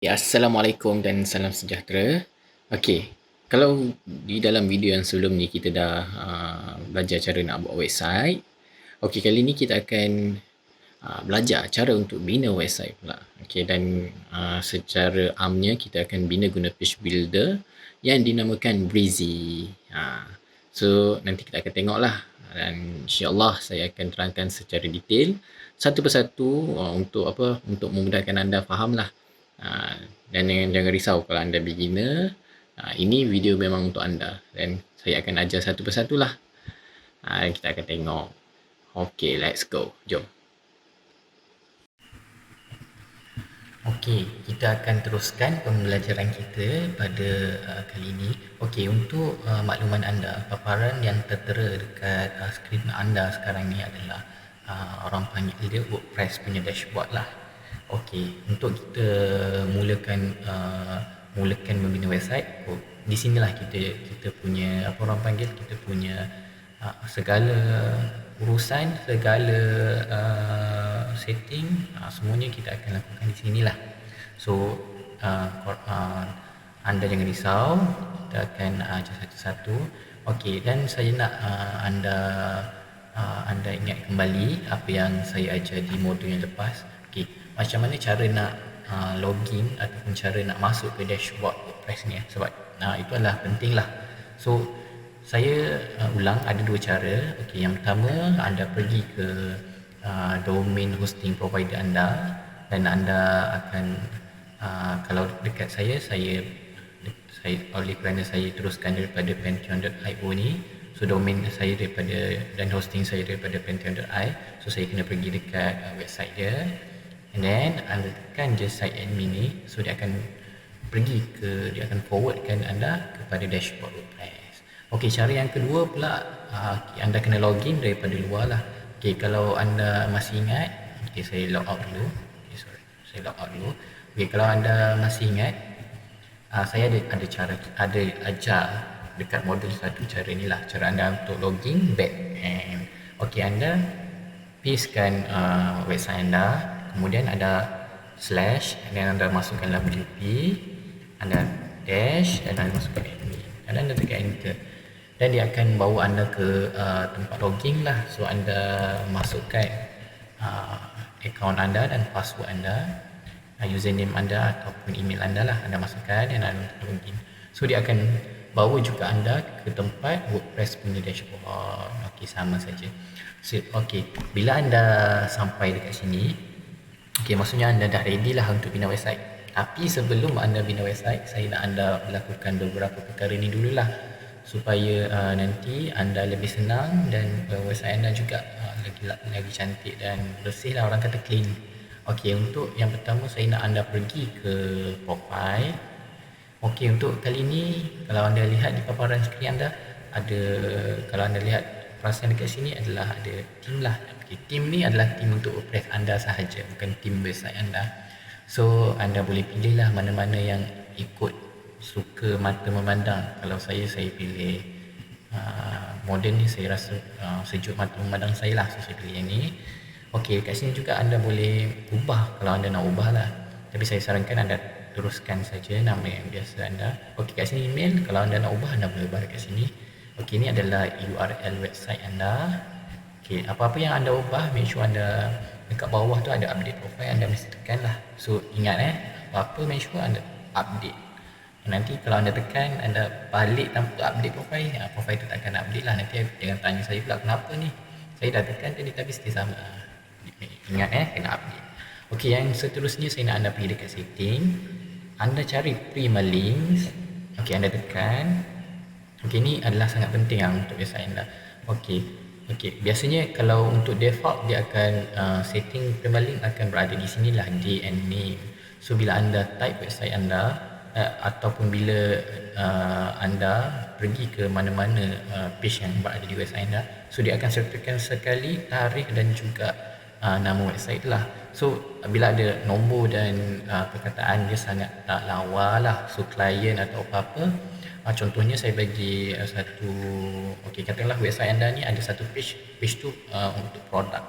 Ya, Assalamualaikum dan salam sejahtera. Okey, kalau di dalam video yang sebelum ni kita dah belajar cara nak buat website. Okey, kali ni kita akan belajar cara untuk bina website pula. Okey, dan secara amnya kita akan bina guna page builder yang dinamakan Breezy. So nanti kita akan tengoklah, dan insya-Allah saya akan terangkan secara detail satu persatu untuk apa, untuk memudahkan anda fahamlah. Dan jangan risau kalau anda beginner. Ini video memang untuk anda dan saya akan ajar satu persatulah. Kita akan tengok. Okay, let's go. Jom. Okey, kita akan teruskan pembelajaran kita pada kali ini. Okey, untuk makluman anda, paparan yang tertera dekat skrin anda sekarang ni adalah orang panggil dia WordPress punya dashboard lah. Okey, untuk kita mulakan membina website, di sinilah kita punya apa orang panggil, kita punya segala urusan, segala setting, semuanya kita akan lakukan di sinilah. So anda jangan risau, kita akan ajar satu-satu. Okey, dan saya nak anda ingat kembali apa yang saya ajar di modul yang lepas. Okey, macam mana cara nak login ataupun cara nak masuk ke dashboard WordPress ni, sebab itu adalah penting lah. So saya ulang, ada dua cara. Okey, yang pertama anda pergi ke domain hosting provider anda dan anda akan kalau dekat saya oleh kerana saya teruskan daripada pantheon.io ni, so domain saya daripada dan hosting saya daripada pantheon.io, so saya kena pergi dekat website dia, and then anda tekan je site admin ni, so dia akan forwardkan anda kepada dashboard WordPress. Okey, cara yang kedua pula, anda kena login daripada luar lah. Okey, kalau anda masih ingat, okey, saya log out dulu. Okey, kalau anda masih ingat, saya ada ajar dekat modul satu cara ni lah, cara anda untuk login back end. Okey, anda pastekan website anda, kemudian ada slash, dan anda masukkan WP, anda dash, dan anda masukkan admin, dan anda tekan enter, dan dia akan bawa anda ke tempat login lah. So anda masukkan akaun anda dan password anda, username anda ataupun email anda lah, anda masukkan dan anda login. So dia akan bawa juga anda ke tempat WordPress punya dashboard. Okey, sama saja. So, okey, bila anda sampai dekat sini, okey, maksudnya anda dah ready lah untuk bina website. Tapi sebelum anda bina website, saya nak anda melakukan beberapa perkara ni dululah, supaya nanti anda lebih senang dan website anda juga lagi cantik dan bersih lah, orang kata clean. Okey, untuk yang pertama saya nak anda pergi ke profile. Okey, untuk kali ni kalau anda lihat di paparan skrin anda ada, kalau anda lihat perasan dekat sini adalah ada team lah. Okey, team ni adalah team untuk WordPress anda sahaja, bukan team website anda. So anda boleh pilih lah mana-mana yang ikut suka mata memandang. Kalau saya pilih modern ni, saya rasa sejuk mata memandang saya lah, so saya pilih yang ni. Okey, kat sini juga anda boleh ubah kalau anda nak ubah lah, tapi saya sarankan anda teruskan saja nama yang biasa anda. Okey, kat sini email, kalau anda nak ubah anda boleh ubah dekat sini. Okey, ni adalah URL website anda. Okey, apa-apa yang anda ubah, make sure anda dekat bawah tu ada update profile, anda mesti tekan lah. So ingat apa-apa make sure anda update. Nanti kalau anda tekan, anda balik tanpa update profile, profile tu tak akan update lah. Nanti jangan tanya saya pula kenapa ni, saya dah tekan tadi tapi still sama. Ingat kena update. Okey, yang seterusnya saya nak anda pergi dekat setting, anda cari Prima Links. Okey, anda tekan. Okey, ni adalah sangat penting untuk website anda. Okey, biasanya kalau untuk default dia akan setting Prima Link akan berada di sinilah, day and name. So bila anda type website anda ataupun bila anda pergi ke mana-mana page yang berada di website anda, so dia akan sertakan sekali tarikh dan juga nama website lah. So bila ada nombor dan perkataan, dia sangat tak lawa lah. So klien atau apa-apa, contohnya saya bagi satu, okey, katakanlah website anda ni ada satu page tu untuk produk.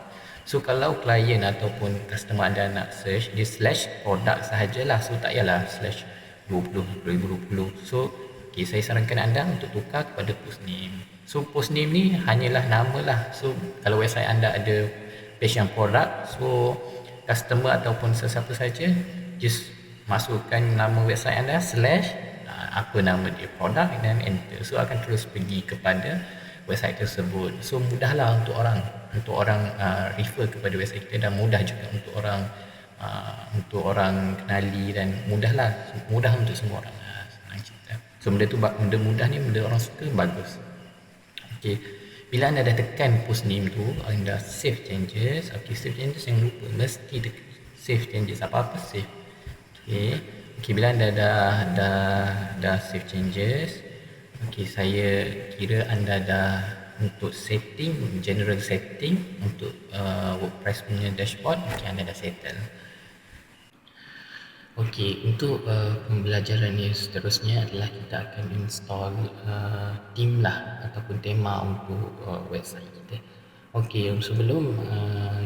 So kalau klien ataupun customer anda nak search, dia slash produk sahajalah. So tak payahlah slash 20, 2020. So okay, saya sarankan anda untuk tukar kepada post name. So post name ni hanyalah nama lah. So kalau website anda ada page yang produk, so customer ataupun sesiapa saja just masukkan nama website anda slash apa nama dia, produk, dan enter. So akan terus pergi kepada website tersebut. So mudahlah untuk orang refer kepada website kita, dan mudah juga untuk orang kenali, dan mudah untuk semua orang. Senang cerita. So benda mudah ni, benda orang suka, bagus. Okey. Bila anda dah tekan post name tu, anda save changes. Okey, save changes, jangan lupa mesti save changes, apa-apa save. Okey. Okey, bila anda dah save changes, okey, saya kira anda dah untuk setting, general setting untuk WordPress punya dashboard, okey, anda dah settle. Okey, untuk pembelajaran yang seterusnya adalah kita akan install theme lah ataupun tema untuk website kita. Okey, sebelum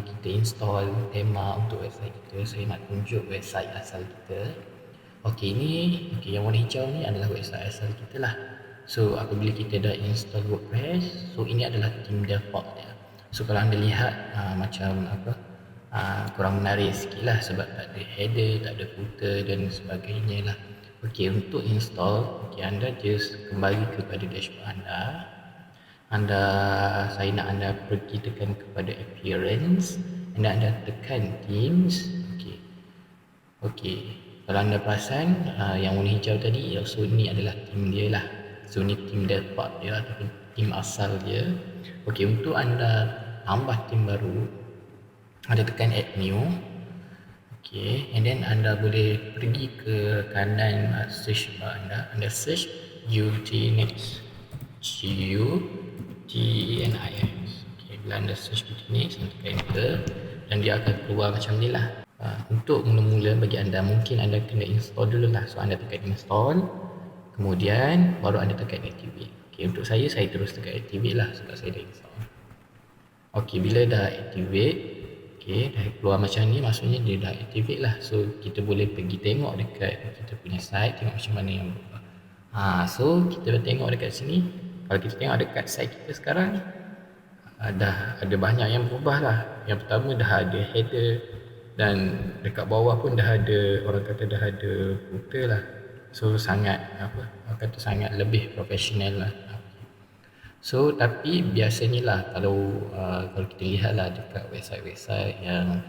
kita install tema untuk website kita, saya nak tunjuk website asal kita. Okey, yang warna hijau ni adalah website asal kita lah. So apabila kita dah install WordPress, so ini adalah theme default dia. So kalau anda lihat macam apa, kurang menarik sikit lah sebab tak ada header, tak ada footer dan sebagainya lah. Okey, untuk install, okey, anda just kembali kepada dashboard saya nak anda pergi tekan kepada appearance, anda tekan themes. Okey, kalau anda perasan yang warna hijau tadi, so ni adalah theme dia lah. So ni theme default dia ataupun theme asal dia. Okey, untuk anda tambah theme baru, anda tekan add new. Okey, and then anda boleh pergi ke kanan search bar anda search UTNIX, UTNIX. Okey, bila anda search UTNIX, anda tekan enter dan dia akan keluar macam ni lah. Untuk mula-mula bagi anda, mungkin anda kena install dulu lah. So anda tekan install, kemudian baru anda tekan activate. Okey, untuk saya terus tekan activate lah sebab saya dah install. Okey, bila dah activate, okey, dah keluar macam ni, maksudnya dia dah activate lah. So kita boleh pergi tengok dekat kita punya site, tengok macam mana yang berubah. So kita tengok dekat sini. Kalau kita tengok dekat site kita sekarang, dah ada banyak yang berubah lah. Yang pertama, dah ada header, dan dekat bawah pun dah ada, orang kata dah ada footer lah. So sangat sangat lebih profesional lah. So tapi biasanya lah kalau kita lihat lah dekat website-website yang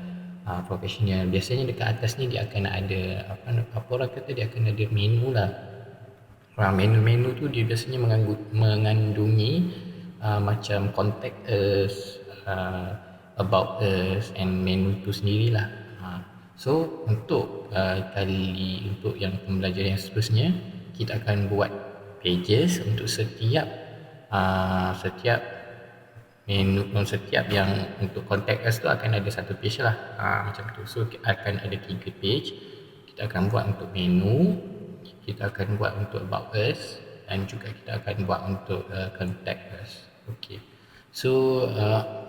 profesional, biasanya dekat atas ni dia akan ada apa orang kata, dia akan ada menu lah. Menu tu dia biasanya mengandungi macam contact us, about us, and menu tu sendirilah. So untuk untuk yang pembelajaran yang seterusnya, kita akan buat pages untuk setiap menu, setiap yang untuk contact us tu akan ada satu page lah, macam tu. So akan ada 3 page. Kita akan buat untuk menu, kita akan buat untuk about us, dan juga kita akan buat untuk contact us. Okey. So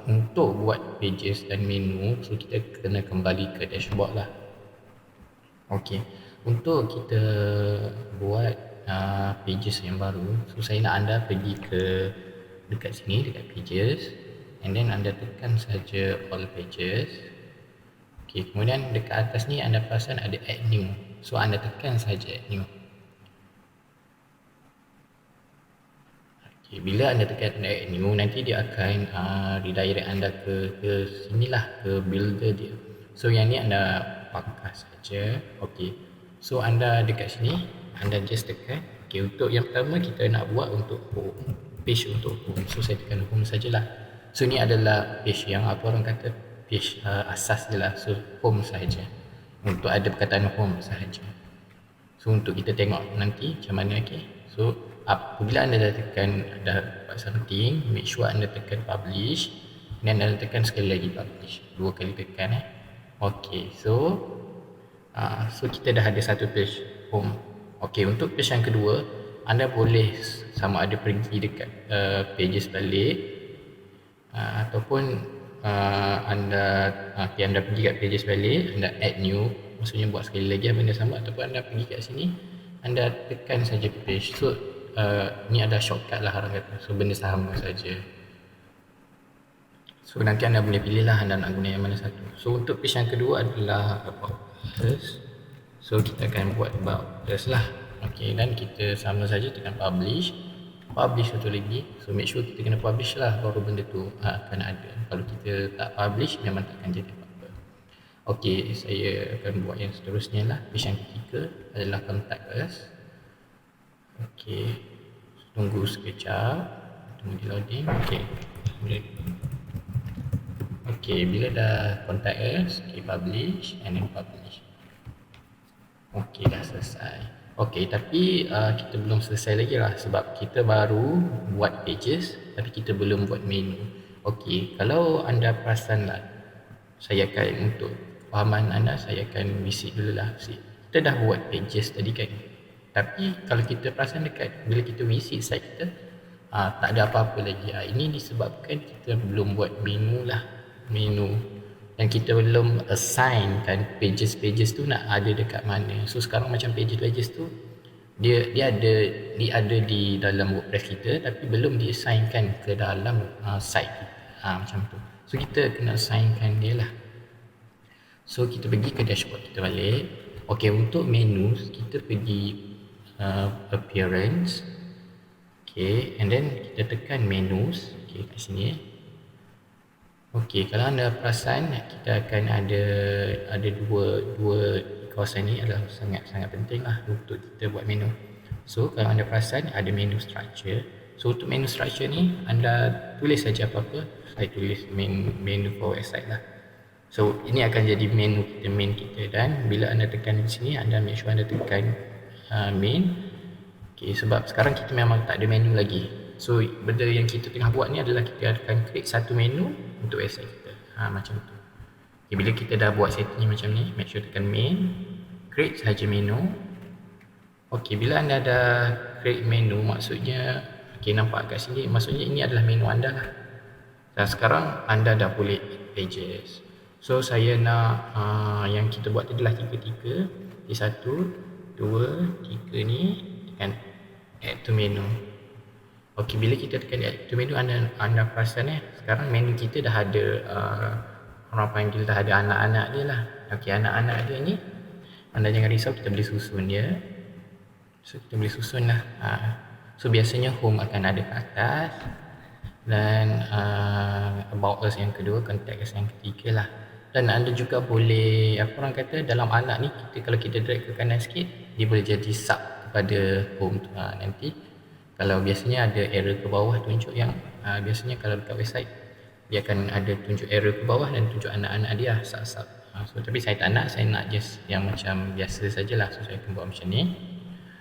untuk buat pages dan menu, so kita kena kembali ke dashboard lah. Okey, untuk kita buat pages yang baru, so saya nak anda pergi ke dekat sini, dekat pages, and then anda tekan saja all pages. Okey, kemudian dekat atas ni anda perasan ada add new, so anda tekan saja add new. Okay, bila anda tekan add new, nanti dia akan redirect anda ke sinilah, ke builder dia. So yang ni anda pangkas saja. Okey, so anda dekat sini, anda just tekan. Okey, untuk yang pertama kita nak buat untuk home, page untuk home. So saya tekan home sajalah. So ni adalah page yang apa orang kata, page asas dia lah. So home sahaja, untuk ada perkataan home sahaja. So untuk kita tengok nanti macam mana. Okay, so apabila anda dah tekan, dah buat something, make sure anda tekan publish, dan anda tekan sekali lagi publish, 2 kali tekan. Okey, so kita dah ada satu page home. Okey, untuk page yang kedua, anda boleh sama ada pergi dekat pages balik, ataupun anda pergi kat pages balik, anda add new, maksudnya buat sekali lagi benda sama, ataupun anda pergi kat sini, anda tekan saja page. So ni ada shortcut lah orang kata, so benda sama saja. So nanti anda boleh pilih lah anda nak guna yang mana satu. So untuk page yang kedua adalah about us. So kita akan buat about us lah. Okay, dan kita sama saja tekan publish. Publish satu lagi. So make sure kita kena publish lah, baru benda tu akan ada. Kalau kita tak publish memang tak akan jadi apa-apa. Okay, saya akan buat yang seterusnya lah. Page yang ketiga adalah contact us. Okay, tunggu sekejap, tunggu di loading. Okay, okay, bila dah contact us, okay, publish and then publish. Okay, dah selesai. Okay, tapi kita belum selesai lagi lah, sebab kita baru buat pages tapi kita belum buat menu. Okay, kalau anda perasan lah, saya akan, untuk fahaman anda, saya akan visit dulu lah. Kita dah buat pages tadi kan, tapi kalau kita perasan dekat bila kita visit site kita, tak ada apa-apa lagi. Ini disebabkan kita belum buat menu lah, menu, dan kita belum assign kan pages tu nak ada dekat mana. So sekarang macam pages tu dia ada di dalam WordPress kita, tapi belum diassignkan ke dalam site kita, macam tu. So kita kena assignkan dia lah. So kita pergi ke dashboard kita balik. Okay, untuk menu kita pergi appearance. Okay, and then kita tekan menus. Okay, kat sini. Okey, kalau anda perasan, kita akan ada dua kawasan ni adalah sangat-sangat penting lah untuk kita buat menu. So kalau anda perasan ada menu structure. So untuk menu structure ni anda tulis saja apa-apa. Saya tulis menu for website lah. So ini akan jadi menu kita, main kita, dan bila anda tekan di sini, anda make sure anda tekan main. Okey, sebab sekarang kita memang tak ada menu lagi. So benda yang kita tengah buat ni adalah kita akan create satu menu untuk website kita, macam tu. Okay, bila kita dah buat setting macam ni, make sure tekan main, create sahaja menu. Okay, bila anda dah create menu, maksudnya okay, nampak kat sini, maksudnya ini adalah menu anda lah. Dan sekarang anda dah boleh add pages. So saya nak yang kita buat adalah tiga-tiga. Di 1, 2, 3 ni tekan add to menu. Okey, bila kita tekan add to menu, anda perasan sekarang menu kita dah ada orang panggil, dah ada anak-anak dia lah. Okey, anak-anak dia ni anda jangan risau, kita boleh susun dia. So kita boleh susun lah. So biasanya home akan ada ke atas, dan about us yang kedua, contact us yang ketiga lah. Dan anda juga boleh, apa orang kata, dalam anak ni kalau kita drag ke kanan sikit, dia boleh jadi sub kepada home tu. Nanti kalau biasanya ada error ke bawah tunjuk yang biasanya kalau dekat website dia akan ada tunjuk error ke bawah dan tunjuk anak-anak dia sub-sub. So tapi saya tak nak, saya nak just yang macam biasa sajalah. So saya akan buat macam ni.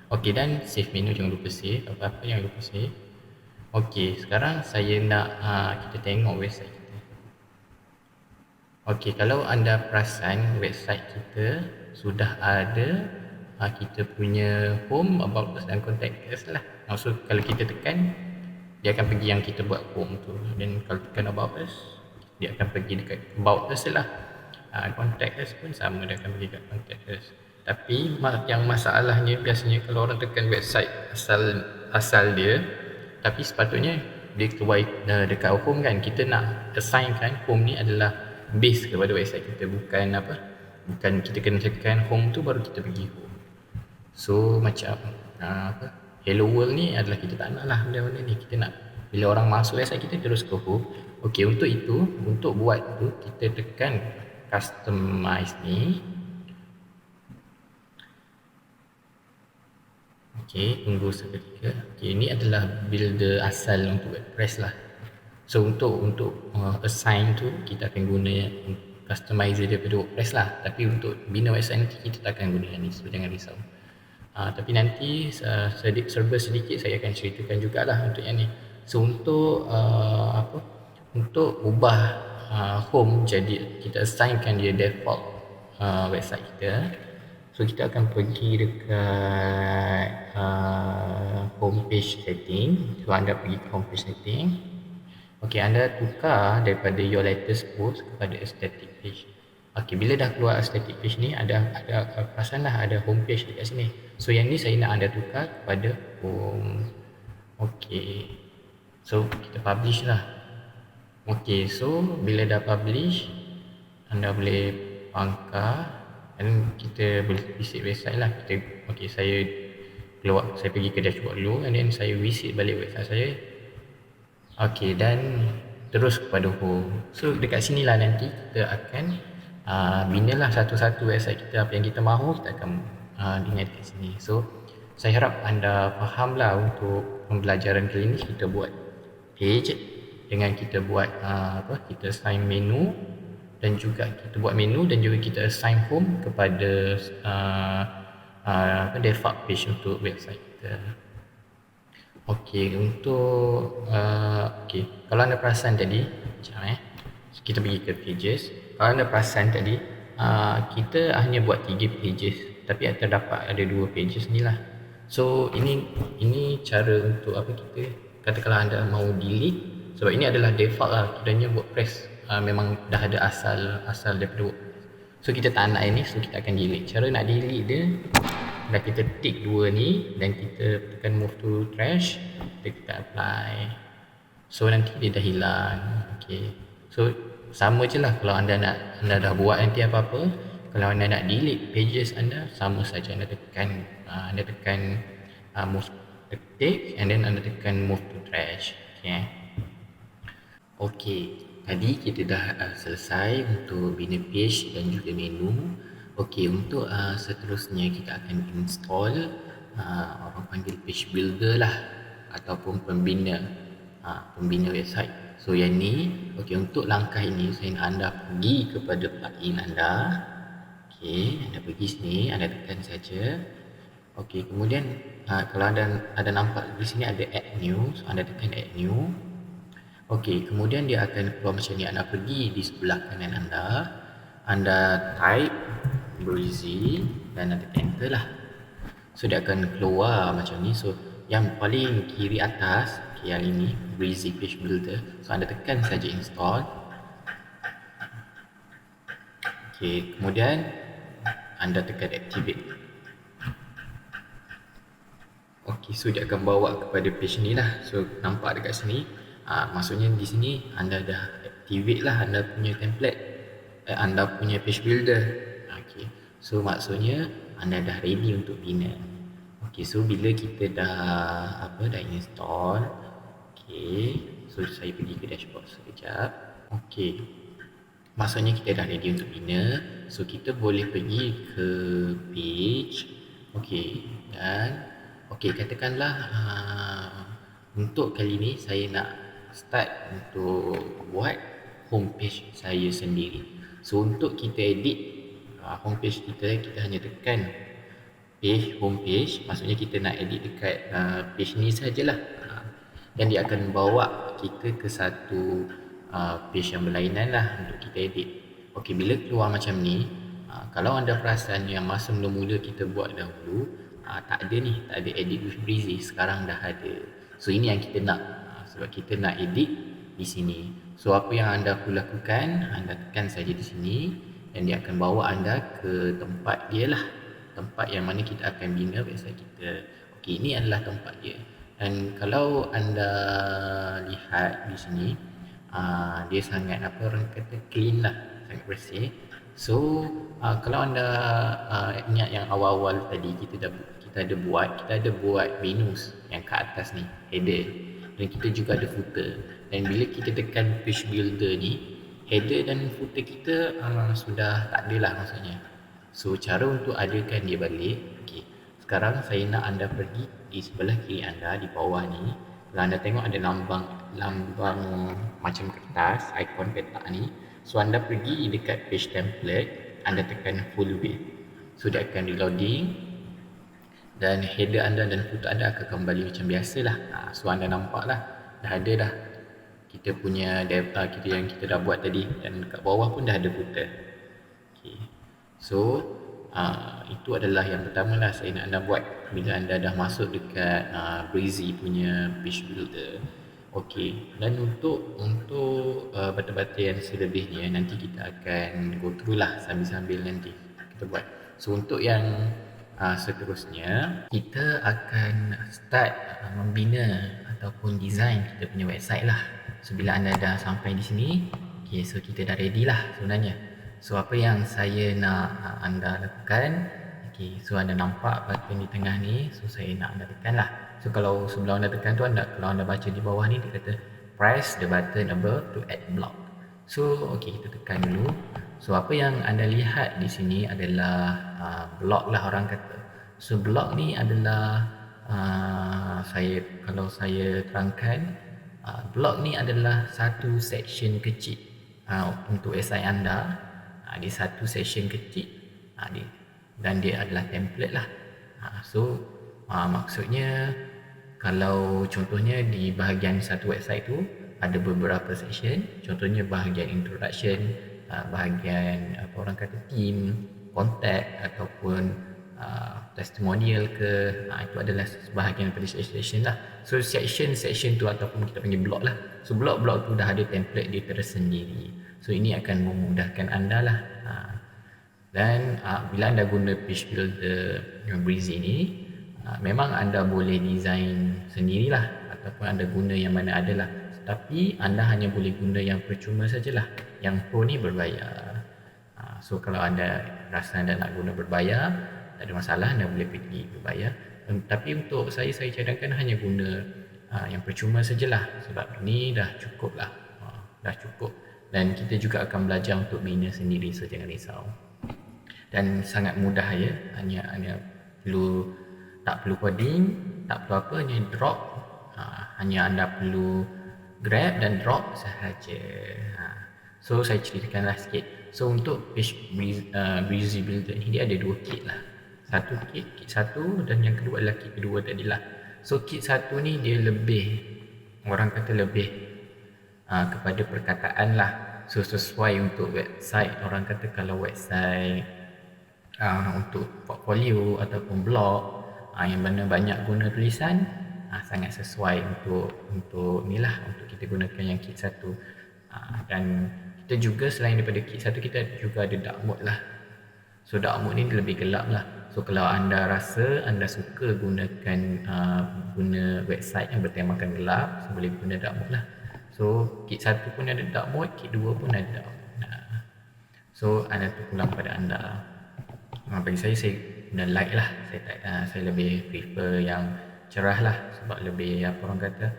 Okey, dan save menu, jangan lupa save, apa-apa jangan lupa save. Okey, sekarang saya nak kita tengok website kita. Okey, kalau anda perasan website kita sudah ada kita punya home, about us dan contact us lah. So kalau kita tekan, dia akan pergi yang kita buat home tu, dan kalau tekan about us, dia akan pergi dekat about us lah. Contact us pun sama, dia akan pergi dekat contact us. Tapi yang masalahnya biasanya kalau orang tekan website asal dia, tapi sepatutnya dia keluar dekat home kan. Kita nak assignkan home ni adalah base kepada website kita, bukan kita kena tekan home tu baru kita pergi home. So macam hello world ni adalah kita tak nak lah benda-benda ni. Kita nak bila orang masuk website kita terus ke home. Okey, untuk itu, untuk buat tu kita tekan customize ni. Okey, tunggu seketika. Okey, ini adalah builder asal untuk WordPress lah. So untuk assign tu kita akan guna customizer daripada WordPress lah. Tapi untuk bina website nanti kita tak akan guna yang ni, so jangan risau. Tapi nanti serba sedikit saya akan ceritakan jugalah untuk yang ni. So untuk untuk ubah home jadi kita assignkan dia default website kita. So kita akan pergi dekat home page setting. So anda pergi ke home page setting. Okey, anda tukar daripada your latest post kepada a static page. Okey, bila dah keluar static page ni, ada perasanlah ada home page dekat sini. So yang ni saya nak anda tukar kepada home. Okey. So kita publish lah. Okey, so bila dah publish, anda boleh pangkar dan kita boleh visit website lah. Okey, saya pergi ke dashboard dulu and then saya visit balik website saya. Okey, dan terus kepada home. So dekat sinilah nanti kita akan binalah satu-satu website kita, apa yang kita mahu kita akan bina dekat sini. So saya harap anda fahamlah untuk pembelajaran kali ini kita buat page dengan kita buat kita assign menu dan juga kita buat menu dan juga kita assign home kepada default page untuk website kita. Okey, untuk kalau anda perasan tadi, kita pergi ke pages. Kalau anda perasan tadi, kita hanya buat 3 pages, tapi terdapat ada 2 pages ni lah. So ini cara untuk kita katakanlah anda mau delete, sebab ini adalah default lah, kiranya WordPress memang dah ada asal daripada WordPress. So kita tak nak ini, so kita akan delete. Cara nak delete dia, dah kita tick 2 ni dan kita tekan move to trash, kita apply. So nanti dia dah hilang. Okey. So sama je lah kalau anda dah buat nanti apa-apa, kalau anda nak delete pages anda, sama saja anda tekan move to tick and then anda tekan move to trash. Okey, tadi kita dah selesai untuk bina page dan juga menu. Okey, untuk seterusnya kita akan install orang panggil page builder lah ataupun pembina website. So yang ni, okey, untuk langkah ini saya nak anda pergi kepada plugin anda. Okey, anda pergi sini, anda tekan saja. Okey, kemudian kalau anda nampak di sini ada add new, so anda tekan add new. Okey, kemudian dia akan keluar macam ni. Anda pergi di sebelah kanan anda type Breezy dan anda tekan enter lah. So dia akan keluar macam ni. So yang paling kiri atas, yang ini Breezy Page Builder. So anda tekan saja install. Okey, kemudian anda tekan activate. Okey, so dia akan bawa kepada page ni lah. So nampak dekat sini, maksudnya di sini anda dah activate lah anda punya template, anda punya page builder. Okey, so maksudnya anda dah ready untuk bina. Okey, so bila kita dah install, okey, so saya pergi ke dashboard sekejap. Okey, maksudnya kita dah ready untuk bina. So kita boleh pergi ke page. Okey, dan katakanlah untuk kali ni saya nak start untuk buat homepage saya sendiri. So untuk kita edit homepage kita hanya tekan homepage, maksudnya kita nak edit dekat page ni sajalah. Dan dia akan bawa kita ke satu page yang berlainan lah untuk kita edit. Okey, bila keluar macam ni, kalau anda perasan yang masa mula-mula kita buat dahulu, tak ada edit with Breezy, sekarang dah ada. So ini yang kita nak, sebab kita nak edit di sini. So apa yang anda perlu lakukan, anda tekan saja di sini dan dia akan bawa anda ke tempat dia lah, tempat yang mana kita akan bina website kita. Okey, ini adalah tempat dia. Dan kalau anda lihat di sini, dia sangat orang kata clean lah, sangat bersih. So kalau anda ingat yang awal-awal tadi kita ada buat menus yang ke atas ni, header, dan kita juga ada footer. Dan bila kita tekan page builder ni, header dan footer kita sudah tak ada lah maksudnya. So cara untuk adakan dia balik, okey, sekarang saya nak anda pergi di sebelah kiri anda, di bawah ni. Kalau anda tengok ada lambang macam kertas, ikon petak ni. So anda pergi dekat page template, anda tekan full width. So dia akan reloading dan header anda dan footer anda akan kembali macam biasalah. So anda nampak lah, dah ada dah kita punya data kita yang kita dah buat tadi, dan kat bawah pun dah ada footer. Okay. So itu adalah yang pertama lah saya nak anda buat bila anda dah masuk dekat Breezy punya page builder. Okey, dan untuk batu-batu yang selebihnya nanti kita akan go through lah sambil-sambil nanti kita buat. So untuk yang seterusnya kita akan start membina ataupun design kita punya website lah. So bila anda dah sampai di sini, okay, so kita dah ready lah sebenarnya. So apa yang saya nak anda lakukan, okay, so anda nampak button di tengah ni, so saya nak anda tekan lah. So kalau sebelum anda tekan tu, kalau anda baca di bawah ni dia kata press the button above to add block. So okey, kita tekan dulu. So apa yang anda lihat di sini adalah block lah orang kata. So block ni adalah kalau saya terangkan, block ni adalah satu section kecil untuk SI anda. Dia satu section kecil dan dia adalah template lah. So maksudnya kalau contohnya di bahagian satu website tu ada beberapa section, contohnya bahagian introduction, bahagian apa orang kata theme, contact ataupun testimonial ke, itu adalah bahagian daripada section lah. So section tu ataupun kita panggil blog lah. So blog tu dah ada template dia tersendiri. So ini akan memudahkan anda lah. Dan bila anda guna page builder Breezy ni, memang anda boleh design sendirilah ataupun anda guna yang mana adalah. Tapi anda hanya boleh guna yang percuma sajalah. Yang pro ni berbayar. So kalau anda rasa anda nak guna berbayar, tak ada masalah, anda boleh pergi berbayar. Tapi untuk saya cadangkan hanya guna yang percuma sajalah. Sebab ini dah cukup lah. Dah cukup. Dan kita juga akan belajar untuk bina sendiri, so jangan risau. Dan sangat mudah ya, hanya tak perlu coding, tak perlu apa, hanya drop, hanya anda perlu grab dan drop sahaja. So saya ceritakanlah sikit. So untuk page Breezy Builder ni dia ada dua kit lah. Satu kit satu, dan yang kedua adalah kit kedua tadilah. So kit satu ni dia lebih, orang kata lebih kepada perkataan lah. So sesuai untuk website, orang kata kalau website untuk portfolio ataupun blog yang mana banyak guna tulisan, sangat sesuai untuk inilah, untuk kita gunakan yang kit satu. Dan kita juga selain daripada kit satu, kita juga ada dark mode lah. So dark mode ni lebih gelap lah. So kalau anda rasa anda suka gunakan guna website yang bertemakan gelap, so boleh guna dark mode lah. So kit satu pun ada dark mode, kit dua pun ada dark mode. So anda terpulang pada anda. Bagi saya guna light lah. Saya lebih prefer yang cerah lah, sebab lebih apa orang kata,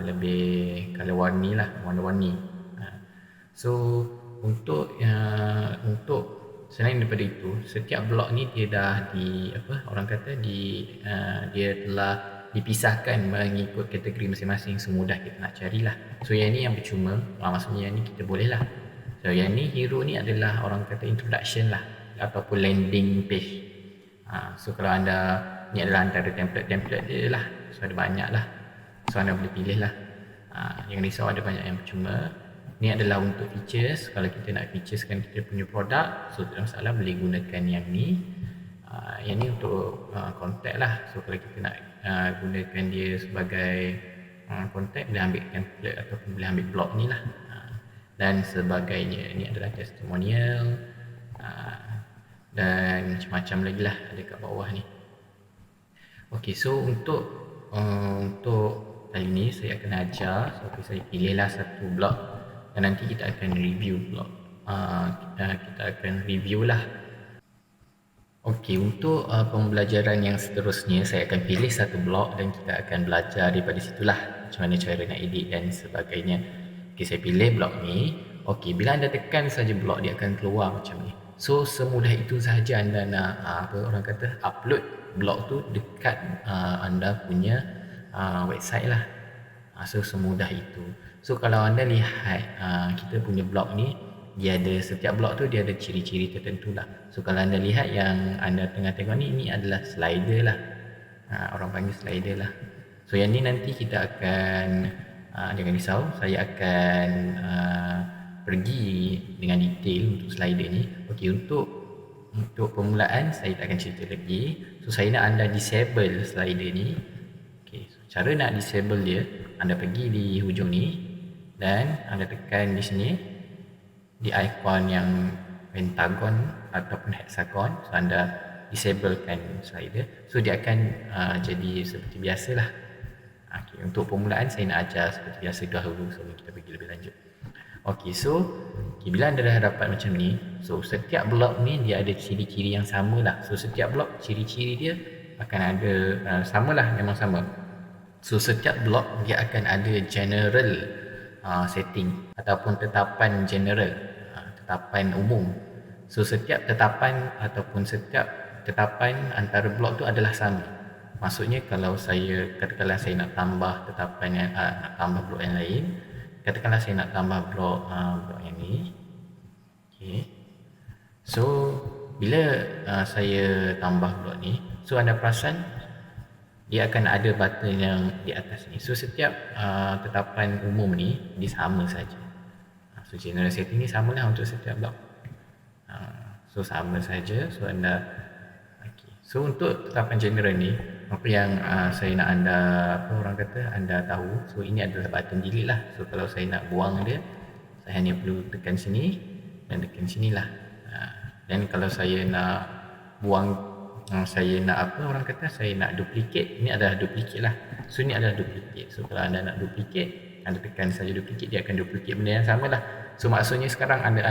lebih color warni lah, warna-warni. So untuk selain daripada itu, setiap blok ni dia dah dia telah dipisahkan mengikut kategori masing-masing, semudah kita nak carilah. So yang ni yang percuma, maksudnya yang ni kita boleh lah. So yang ni hero ni adalah orang kata introduction lah, ataupun landing page. So kalau anda, ni adalah antara template dia lah. So ada banyak lah. So anda boleh pilih lah. Jangan risau, ada banyak yang percuma. Ni adalah untuk features. Kalau kita nak featureskan kita punya produk, so tak ada masalah, boleh gunakan yang ni. Yang ni untuk contact lah. So kalau kita nak gunakan dia sebagai contact, boleh ambil template ataupun boleh ambil blog ni lah. Dan sebagainya. Ni adalah testimonial. Dan macam-macam lagi lah ada kat bawah ni. Ok, so untuk kali ni saya akan ajar. So saya pilihlah satu blog dan nanti kita akan review blog. Kita akan review lah. Ok, untuk pembelajaran yang seterusnya saya akan pilih satu blog dan kita akan belajar daripada situlah macam mana cara nak edit dan sebagainya. Ok, saya pilih blog ni. Ok, bila anda tekan saja blog, dia akan keluar macam ni. So semudah itu sahaja anda nak orang kata upload blog tu dekat anda punya website lah. So semudah itu. So kalau anda lihat kita punya blog ni, dia ada, setiap blog tu dia ada ciri-ciri tertentu lah. So kalau anda lihat yang anda tengah tengok ni, ini adalah slider lah. Orang panggil slider lah. So yang ni nanti kita akan jangan risau, saya akan pergi dengan detail untuk slider ni. Okey, untuk permulaan saya tak akan cerita lagi. So saya nak anda disable slider ni. Okey, so cara nak disable dia, anda pergi di hujung ni dan anda tekan di sini di ikon yang pentagon ataupun hexagon. So anda disablekan slider, so dia akan jadi seperti biasalah. Okay, untuk permulaan saya nak ajar seperti biasa dahulu sebelum kita pergi lebih lanjut. Okay, so bila anda dah dapat macam ni, so setiap blok ni dia ada ciri-ciri yang sama lah. So setiap blok ciri-ciri dia akan ada samalah, memang sama. So setiap blok dia akan ada general setting ataupun tetapan general, tetapan umum. So setiap tetapan ataupun setiap tetapan antara blok tu adalah sama. Maksudnya kalau saya katakanlah saya nak tambah tetapan yang nak tambah blok yang lain, katakanlah saya nak tambah blok yang ni. Okay. So bila saya tambah blok ni, so anda perasan dia akan ada button yang di atas ni. So setiap tetapan umum ni dia sama saja. So general setting ni samalah untuk setiap blok. So sama saja. So anda okay. So untuk tetapan general ni, apa yang saya nak anda, apa orang kata, anda tahu. So ini adalah button delete lah. So kalau saya nak buang dia, saya hanya perlu tekan sini dan tekan sinilah. Dan kalau saya nak buang, saya nak apa orang kata, saya nak duplicate, ini adalah duplicate lah. So ini adalah duplicate. So kalau anda nak duplicate, anda tekan saja duplicate, dia akan duplicate benda yang sama lah. So maksudnya sekarang anda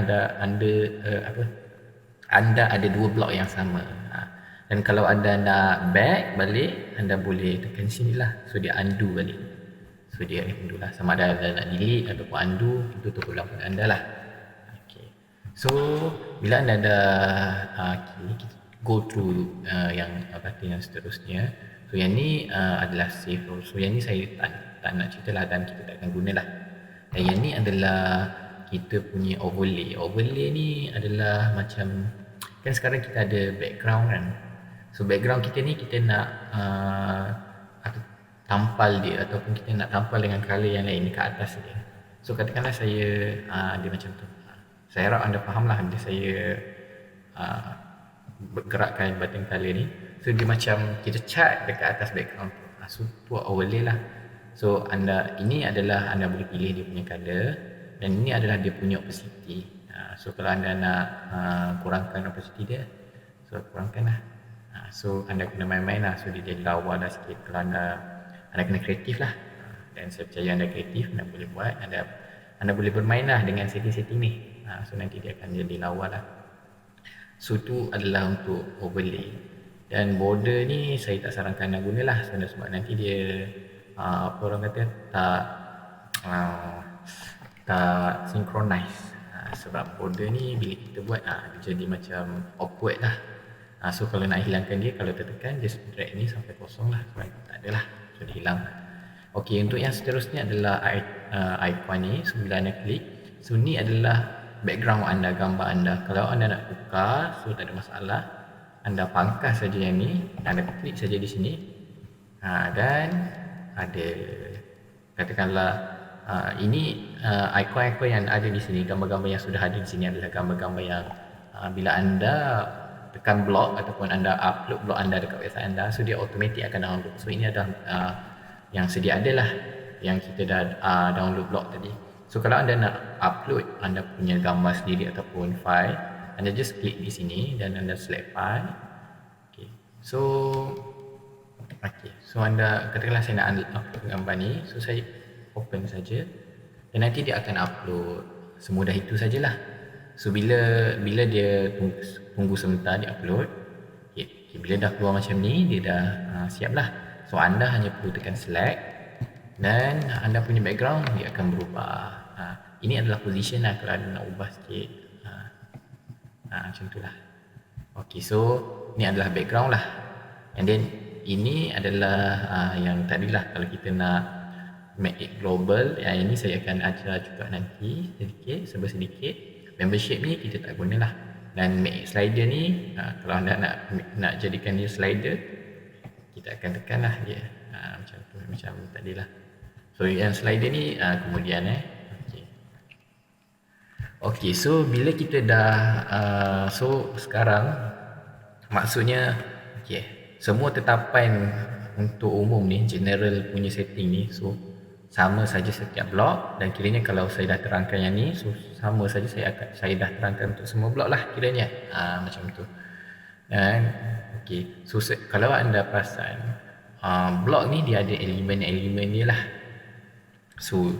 ada dua blok yang sama. Dan kalau anda nak back balik, anda boleh tekan sini lah. So dia undo balik. So dia undo lah. Sama ada anda nak delete ataupun undo, itu terpulang pada anda lah. Okay. So bila anda dah kita go through yang yang seterusnya. So yang ni adalah save. So yang ni saya tak nak cerita lah dan kita tak akan guna lah. Dan yang ni adalah kita punya overlay. Overlay ni adalah macam, kan sekarang kita ada background kan. So background kita ni kita nak tampal dia ataupun kita nak tampal dengan color yang lain dekat atas dia. So katakanlah saya dia macam tu. Saya harap anda faham lah bila saya bergerakkan button color ni. So dia macam kita cat dekat atas background tu. So buat overlay lah. So ini adalah anda boleh pilih dia punya color dan ini adalah dia punya opacity. So kalau anda nak kurangkan opacity dia, so kurangkan lah. So anda kena main-main lah. So dia jadi lawa lah sikit. Kalau anda kena kreatif lah. Dan saya percaya anda kreatif, anda boleh buat. Anda boleh bermain lah dengan setting-setting ni. So nanti dia akan jadi lawa lah. So tu adalah untuk overlay. Dan border ni saya tak sarankan anda guna lah. Sebab nanti dia apa orang kata tak synchronize. Sebab border ni bila kita buat dia jadi macam awkward lah. So kalau nak hilangkan dia, kalau tertekan just drag ni sampai kosong lah. Sebab tak ada lah, so dia hilang. Ok, untuk yang seterusnya adalah icon ni. So bila anda klik, so ni adalah background anda, gambar anda. Kalau anda nak tukar, so tak ada masalah. Anda pangkas saja yang ni, anda klik saja di sini. Dan ada, katakanlah ini ikon-ikon yang ada di sini, gambar-gambar yang sudah ada di sini adalah gambar-gambar yang bila anda tekan blok ataupun anda upload blok anda dekat website anda, so dia automatik akan download. So ini adalah yang sedia ada lah, yang kita dah download blok tadi. So kalau anda nak upload anda punya gambar sendiri ataupun file, anda just klik di sini dan anda select file. Okay. So anda katakanlah saya nak upload gambar ni, so saya open saja dan nanti dia akan upload. Semudah itu sajalah. So bila dia tunggu sebentar dia upload. Okay. Bila dah keluar macam ni, dia dah siap lah. So anda hanya perlu tekan select dan anda punya background dia akan berubah. Ini adalah position lah kalau anda nak ubah sikit. Macam tu lah. Okay, so ni adalah background lah. And then ini adalah yang tadi lah, kalau kita nak make it global. Yang ini saya akan ajar juga nanti sedikit. Membership ni kita tak guna lah. Dan make it slider ni, kalau anda nak jadikan dia slider, kita akan tekan lah dia macam tu, macam tadi lah. So yang slider ni kemudian Okay, so bila kita dah so sekarang maksudnya semua tetapan untuk umum ni, general punya setting ni, so sama saja setiap blok, dan kiranya kalau saya dah terangkan yang ni, so sama saja saya dah terangkan untuk semua blok lah kiranya. Macam tu. Dan okey, so kalau anda perasan, blok ni dia ada elemen-elemen dia lah. So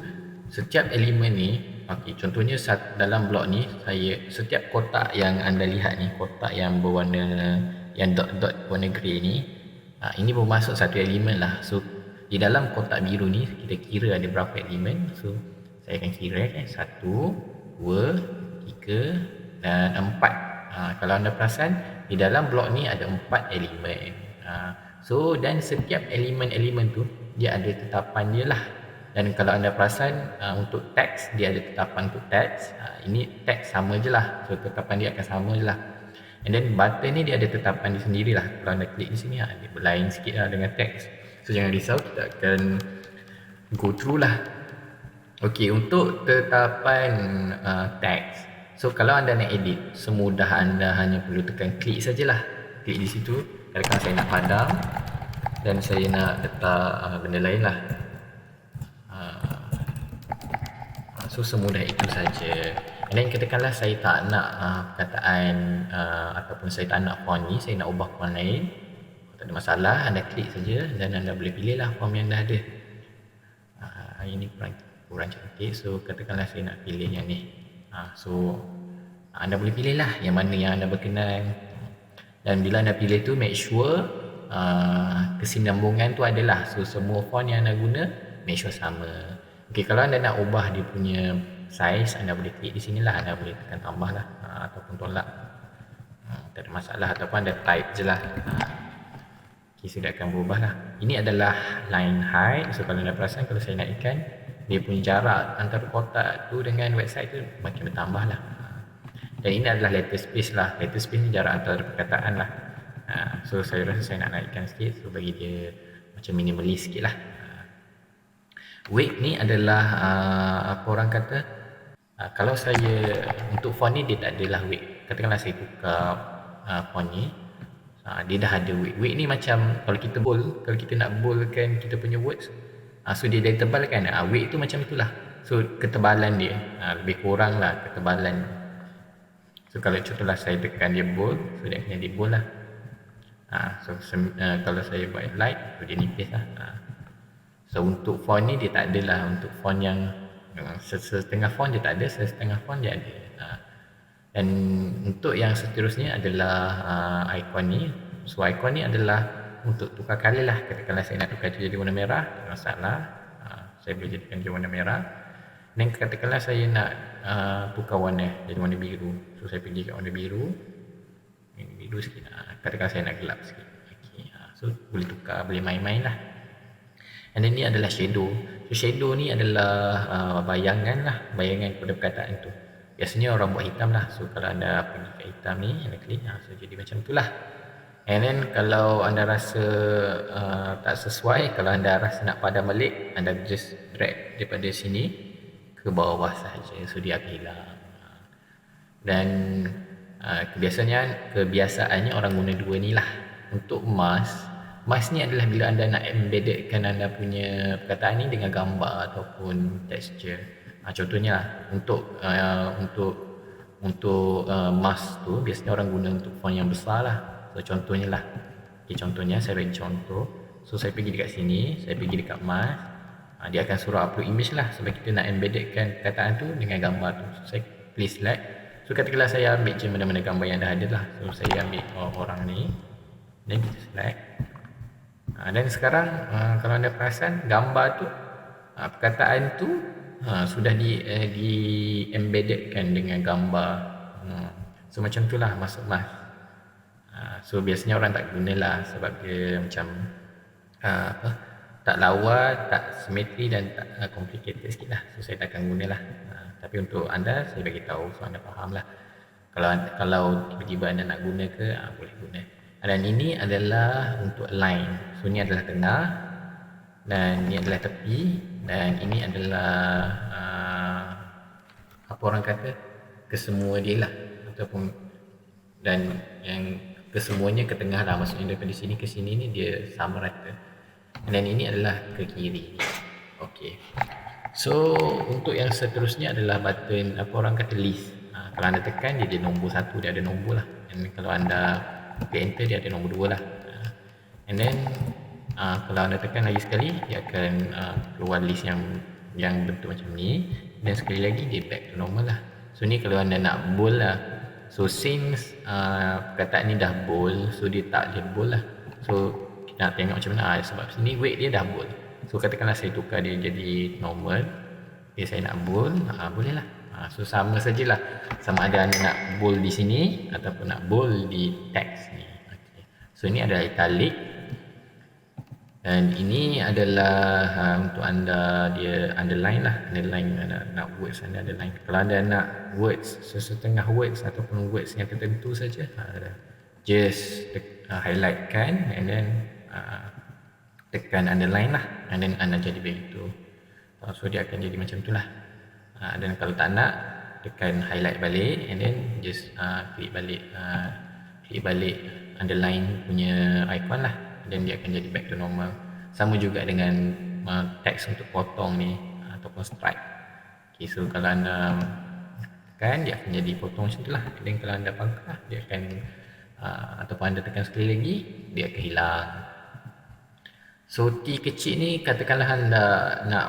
setiap elemen ni, okey, contohnya dalam blok ni, setiap kotak yang anda lihat ni, kotak yang berwarna, yang dot-dot warna grey ni, ini bermasuk satu elemen lah. So di dalam kotak biru ni kita kira ada berapa elemen. So saya akan kira kan, 1, 2, 3 dan 4. Kalau anda perasan, di dalam blok ni ada 4 elemen. So dan setiap elemen-elemen tu dia ada tetapan dia lah. Dan kalau anda perasan, untuk teks dia ada tetapan untuk teks. Ini teks sama je lah, so tetapan dia akan sama je lah. And then button ni dia ada tetapan dia sendiri lah. Kalau anda klik di sini, dia berlain sikit lah dengan teks. So jangan risau, kita akan go through lah. Okey, untuk tetapan teks, so kalau anda nak edit, semudah anda hanya perlu tekan klik sajalah. Klik di situ. Katakan saya nak padam dan saya nak letak benda lain lah. So semudah itu saja. Dan katakanlah saya tak nak perkataan ataupun saya tak nak font ni, saya nak ubah font lain. Tak ada masalah, anda klik saja dan anda boleh pilih lah font yang dah ada. Ini kurang cantik, so katakanlah saya nak pilih yang ni. So anda boleh pilih lah yang mana yang anda berkenan. Dan bila anda pilih tu, make sure kesinambungan tu adalah. So semua font yang anda guna, make sure sama. Okey, kalau anda nak ubah dia punya size, anda boleh klik di sini lah. Anda boleh tekan tambah lah ataupun tolak. Tak ada masalah, ataupun anda type je lah. Okey, sudah akan berubah lah. Ini adalah line height. So kalau anda perasan, kalau saya naikkan, dia punya jarak antara kotak tu dengan website tu makin bertambah lah. Dan ini adalah letter space lah. Letter space ni jarak antara perkataan lah. So saya rasa saya nak naikkan sikit, so bagi dia macam minimalis sikit lah. Weight ni adalah apa orang kata, kalau saya untuk font ni dia tak adalah weight. Katakanlah saya tukar font ni, dia dah ada weight. Weight ni macam kalau kita bold, kalau kita nak boldkan kita punya words, so dia dah tebal kan. Weight tu macam itulah. So ketebalan dia lebih kurang lah ketebalan. So kalau contohlah saya tekan dia bold, so dia kena di bold lah. Kalau saya buat light, so dia nipis lah. So untuk font ni dia tak adalah. Untuk font yang setengah font dia tak ada, setengah font dia ada. Dan untuk yang seterusnya adalah ikon ni. So ikon ni adalah untuk tukar colour lah. Katakanlah saya nak tukar itu jadi warna merah, tak masalah. Saya boleh jadikan dia warna merah. Dan katakanlah saya nak tukar warna jadi warna biru. So saya pergi kat warna biru. Ini biru sikit. Katakanlah saya nak gelap sikit. Okay. So boleh tukar, boleh main-main lah. Dan ini adalah shadow. So shadow ni adalah bayangan lah, bayangan kepada perkataan tu. Biasanya orang buat hitam lah. So kalau anda pergi ke hitam ni, anda klik, so jadi macam tu lah. And then kalau anda rasa tak sesuai, kalau anda rasa nak padam balik, anda just drag daripada sini ke bawah sahaja. So dia akan hilang. Dan kebiasaannya orang guna dua ni lah. Untuk mask ni adalah bila anda nak embeddedkan anda punya perkataan ni dengan gambar ataupun texture. Contohnya lah, untuk mask tu biasanya orang guna untuk font yang besar lah. So contohnya lah, contohnya saya bagi contoh. So saya pergi dekat sini, saya pergi dekat mask, dia akan suruh upload image lah sebab kita nak embeddedkan perkataan tu dengan gambar tu. So saya pilih select. So katakanlah saya ambil je mana-mana gambar yang dah ada lah. So saya ambil orang ni, dan kita select. Dan sekarang kalau anda perasan, gambar tu, perkataan tu sudah di embeddedkan dengan gambar. So macam tu lah masuk mask. So biasanya orang tak gunalah sebab dia macam tak lawa, tak simetri dan tak complicated sikit lah. So saya takkan gunalah. Tapi untuk anda, saya bagi tahu so anda faham lah. Kalau tiba-tiba anda nak guna ke, boleh guna. Dan ini adalah untuk line. So ni adalah tengah, dan ini adalah tepi, dan ini adalah apa orang kata, kesemua dia lah, ataupun dan yang kesemuanya ke tengah lah. Maksudnya daripada sini ke sini ni dia sama rata. Dan ini adalah ke kiri. Okey. So untuk yang seterusnya adalah button apa orang kata list. Kalau anda tekan dia ada nombor satu, dia ada nombor lah. And kalau anda tekan enter dia ada nombor dua lah. And then kalau anda tekan lagi sekali dia akan keluar list yang bentuk macam ni. Dan sekali lagi dia back to normal lah. So ni kalau anda nak bold lah. So since perkataan ni dah bold, so dia tak dia bold lah. So kita nak tengok macam mana. Sebab sini weight dia dah bold. So katakanlah saya tukar dia jadi normal. Okay, saya nak bold, boleh lah. So sama sajalah. Sama ada anda nak bold di sini ataupun nak bold di teks ni. Okay. So ini adalah italic. Dan ini adalah untuk anda dia underline lah. Underline nak words anda underline. Kalau anda nak words sesetengah words ataupun words yang tertentu saja, just highlightkan and then tekan underline lah, and then anda jadi begitu. So dia akan jadi macam tu lah. Dan kalau tak nak, tekan highlight balik and then just klik balik underline punya icon lah, dan dia akan jadi back to normal. Sama juga dengan teks untuk potong ni ataupun stripe. Okay, so kalau anda tekan dia akan jadi potong macam tu lah. Dan kalau anda pangkah dia akan ataupun anda tekan sekali lagi dia akan hilang. So T kecil ni katakanlah anda nak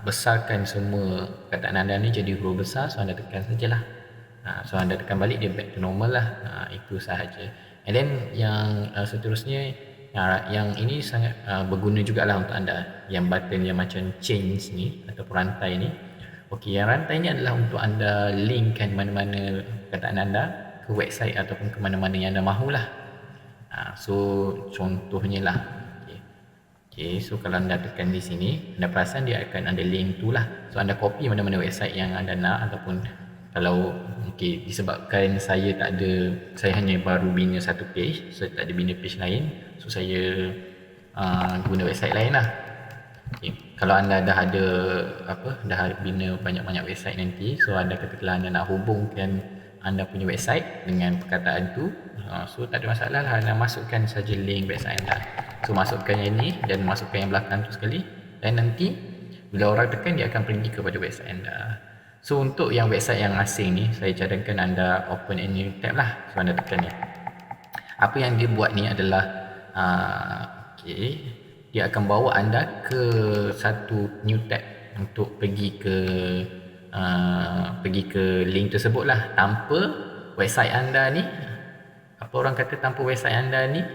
besarkan semua perkataan anda ni jadi huruf besar, so anda tekan sajalah. So anda tekan balik dia back to normal lah. Itu sahaja. And then yang seterusnya yang ini sangat berguna jugalah untuk anda, yang button yang macam change ni ataupun rantai ni. Okey, yang rantai ni adalah untuk anda linkkan mana-mana perkataan anda ke website ataupun ke mana-mana yang anda mahulah. So contohnya lah. Okay, so kalau anda tekan di sini, anda perasan dia akan ada link tu lah. So anda copy mana-mana website yang anda nak, ataupun kalau disebabkan saya hanya baru bina satu page, saya tak ada bina page lain, so saya guna website lain lah. Okay. Kalau anda dah bina banyak-banyak website nanti, so anda katakanlah anda nak hubungkan anda punya website dengan perkataan tu, so tak ada masalah lah, anda masukkan saja link website anda. So masukkan yang ni dan masukkan yang belakang tu sekali, dan nanti bila orang tekan dia akan pergi kepada website anda. So untuk yang website yang asing ni, saya cadangkan anda open a new tab lah. So anda tekan ni. Apa yang dia buat ni adalah dia akan bawa anda ke satu new tab untuk pergi ke link tersebut lah. Tanpa website anda ni, apa orang kata, tanpa website anda ni,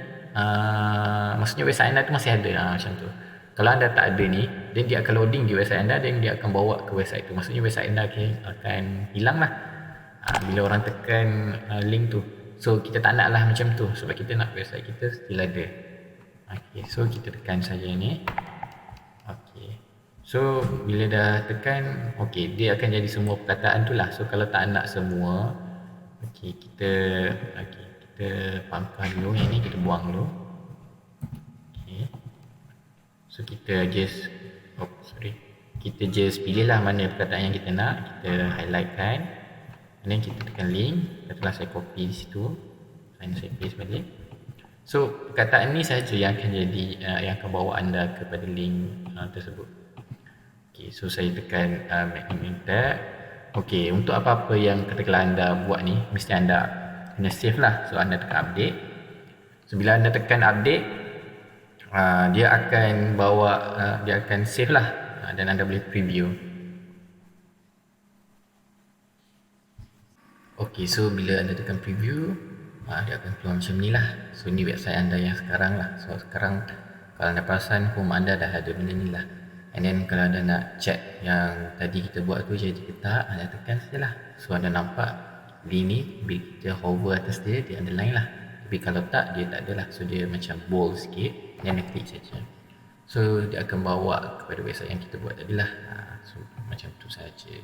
maksudnya website anda tu masih ada macam tu. Kalau anda tak ada ni, then dia akan loading di website anda dan dia akan bawa ke website tu. Maksudnya website anda akan hilang lah bila orang tekan link tu. So kita tak nak lah macam tu, sebab kita nak website kita still ada. Okay, so kita tekan saja ni. Okay, so bila dah tekan, okay, dia akan jadi semua perkataan tu lah. So kalau tak nak semua, okay, kita pangkah dulu yang ni, kita buang dulu. Okay. So kita just pilih lah mana perkataan yang kita nak, kita highlightkan, and then kita tekan link. Setelah saya copy di situ, saya paste balik. So perkataan ni sahaja yang akan jadi yang akan bawa anda kepada link tersebut. Okay, so saya tekan make tab. Okay, untuk apa-apa yang katakanlah anda buat ni, mesti anda kena save lah. So anda tekan update. So bila anda tekan update, dia akan dia akan save lah, dan anda boleh preview. Okay, so bila anda tekan preview, dia akan keluar macam ni lah. So ni website anda yang sekarang lah. So sekarang kalau anda perasan, home anda dah ada benda ni lah. And then kalau anda nak check yang tadi kita buat tu jadi ke tak, anda tekan sajalah. So anda nampak link ni, bila kita hover atas dia, dia underline lah. Tapi kalau tak, dia tak ada lah. So dia macam bold sikit, dan anda klik saja. So dia akan bawa kepada website yang kita buat tadi lah. So macam tu saja.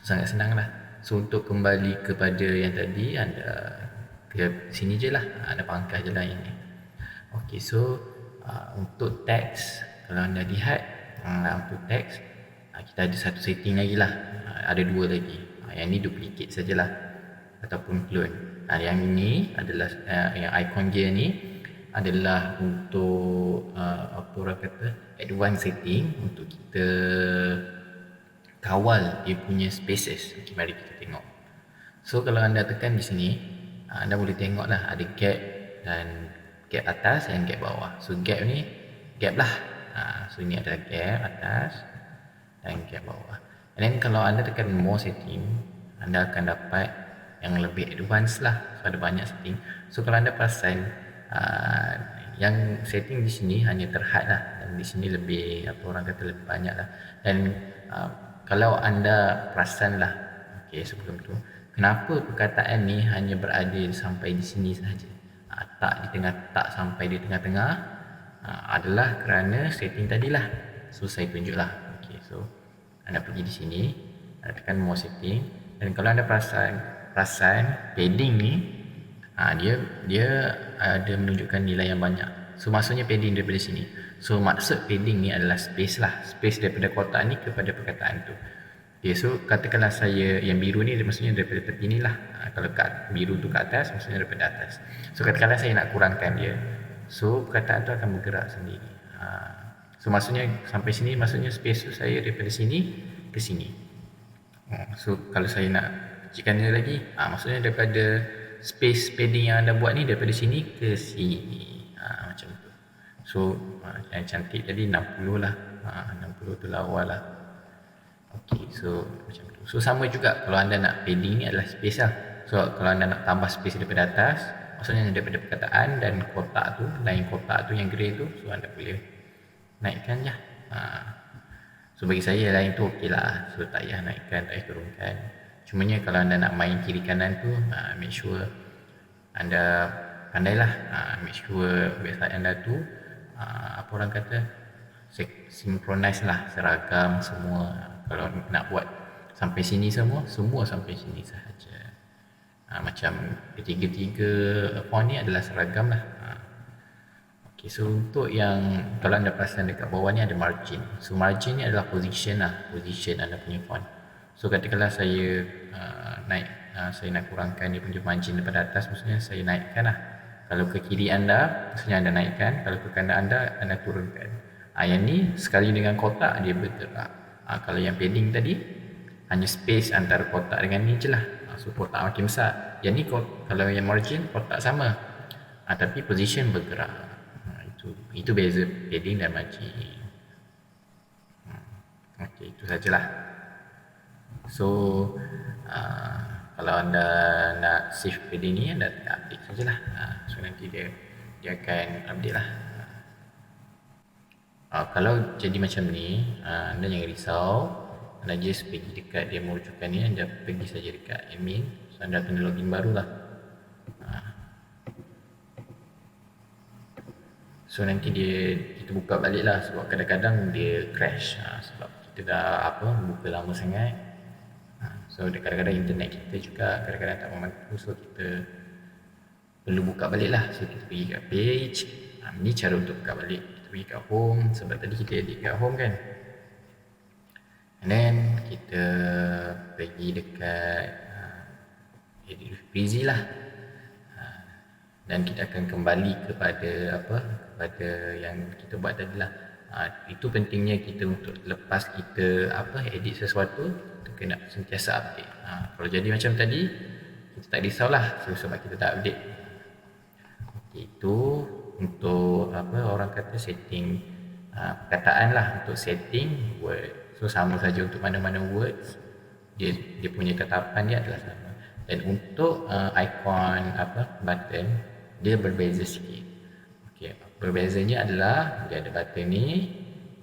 So, sangat senang lah. So untuk kembali kepada yang tadi, anda ke sini je lah, anda pangkas je lah ini. Okay, so untuk teks, kalau anda lihat untuk teks, kita ada satu setting lagi lah, ada dua lagi. Yang ni duplicate sajalah ataupun clone. Yang ini adalah yang icon gear ni, adalah untuk apa orang kata advanced setting untuk kita kawal dia punya spaces. Okay, mari kita tengok. So kalau anda tekan di sini, anda boleh tengok lah ada gap dan gap atas dan gap bawah. So gap ni gap lah. So ini adalah gap atas dan gap bawah. And then kalau anda tekan more setting, anda akan dapat yang lebih advance lah. So ada banyak setting. So kalau anda perasan yang setting di sini hanya terhad lah, dan di sini lebih apa orang kata lebih banyak lah. Dan kalau anda perasan lah, okay, sebelum tu kenapa perkataan ni hanya berada sampai di sini sahaja, tak di tengah, tak sampai di tengah-tengah, adalah kerana setting tadilah. So saya tunjuklah. Okay, so anda pergi di sini, anda tekan more setting, dan kalau anda perasan padding ni dia ada menunjukkan nilai yang banyak. So maksudnya padding daripada sini. So maksud padding ni adalah space lah, space daripada kotak ni kepada perkataan tu. Okay, so katakanlah saya yang biru ni maksudnya daripada tepi ni lah. Kalau biru tu ke atas, maksudnya daripada atas. So katakanlah saya nak kurangkan dia, so perkataan tu akan bergerak sendiri. So maksudnya sampai sini, maksudnya space tu saya daripada sini ke sini. So kalau saya nak kecilkan dia lagi, maksudnya daripada space padding yang anda buat ni daripada sini ke sini, macam tu. So yang cantik tadi 60 lah, 60 tu lawa lah. Okay, so macam tu. So sama juga kalau anda nak padding ni adalah space lah. So kalau anda nak tambah space daripada atas, maksudnya daripada perkataan dan kotak tu, line kotak tu yang grey tu, so anda boleh naikkan je. So bagi saya line tu okey lah. So tak payah naikkan, tak payah turunkan. Cumanya kalau anda nak main kiri kanan tu, make sure anda pandailah, make sure website anda tu apa orang kata synchronize lah, seragam semua. Kalau nak buat sampai sini semua sampai sini sahaja. Macam ketiga-tiga font ni adalah seragam lah. Okay, so untuk yang kalau anda perasan dekat bawah ni ada margin. So margin ni adalah position lah, position anda punya font. So katakanlah saya naik, saya nak kurangkan dia punya margin daripada atas, maksudnya saya naikkan lah. Kalau ke kiri anda, maksudnya anda naikkan. Kalau ke kanan anda turunkan. Yang ni sekali dengan kotak dia bergerak. Kalau yang padding tadi hanya space antara kotak dengan ni je lah. So kotak makin besar. Yang ni kalau yang margin kotak sama, tapi position bergerak. Itu beza padding dan margin. Okay, itu sajalah. So kalau anda nak save padding ni, anda update sajalah. So nanti dia akan update lah. Kalau jadi macam ni, anda jangan risau. Anda just pergi dekat demo rujukan ni, anda pergi saja dekat admin. So anda kena login barulah. So nanti kita buka balik lah, sebab kadang-kadang dia crash, sebab kita dah buka lama sangat. So kadang-kadang internet kita juga kadang-kadang tak membantu. So kita perlu buka balik lah. So kita pergi kat page. Ni cara untuk buka balik. Pergi kat home, sebab tadi kita edit kat home kan. And then kita pergi dekat edit with Breezy lah. Dan kita akan kembali kepada kepada yang kita buat tadi lah. Itu pentingnya kita untuk lepas kita edit sesuatu, kita kena sentiasa update. Kalau jadi macam tadi, kita tak risaulah sebab kita tak update. Itu untuk orang kata setting perkataan lah, untuk setting word. So sama saja untuk mana-mana words, dia punya tetapan dia adalah sama. Dan untuk ikon button, dia berbeza sikit. Okay, berbezanya adalah dia ada button ni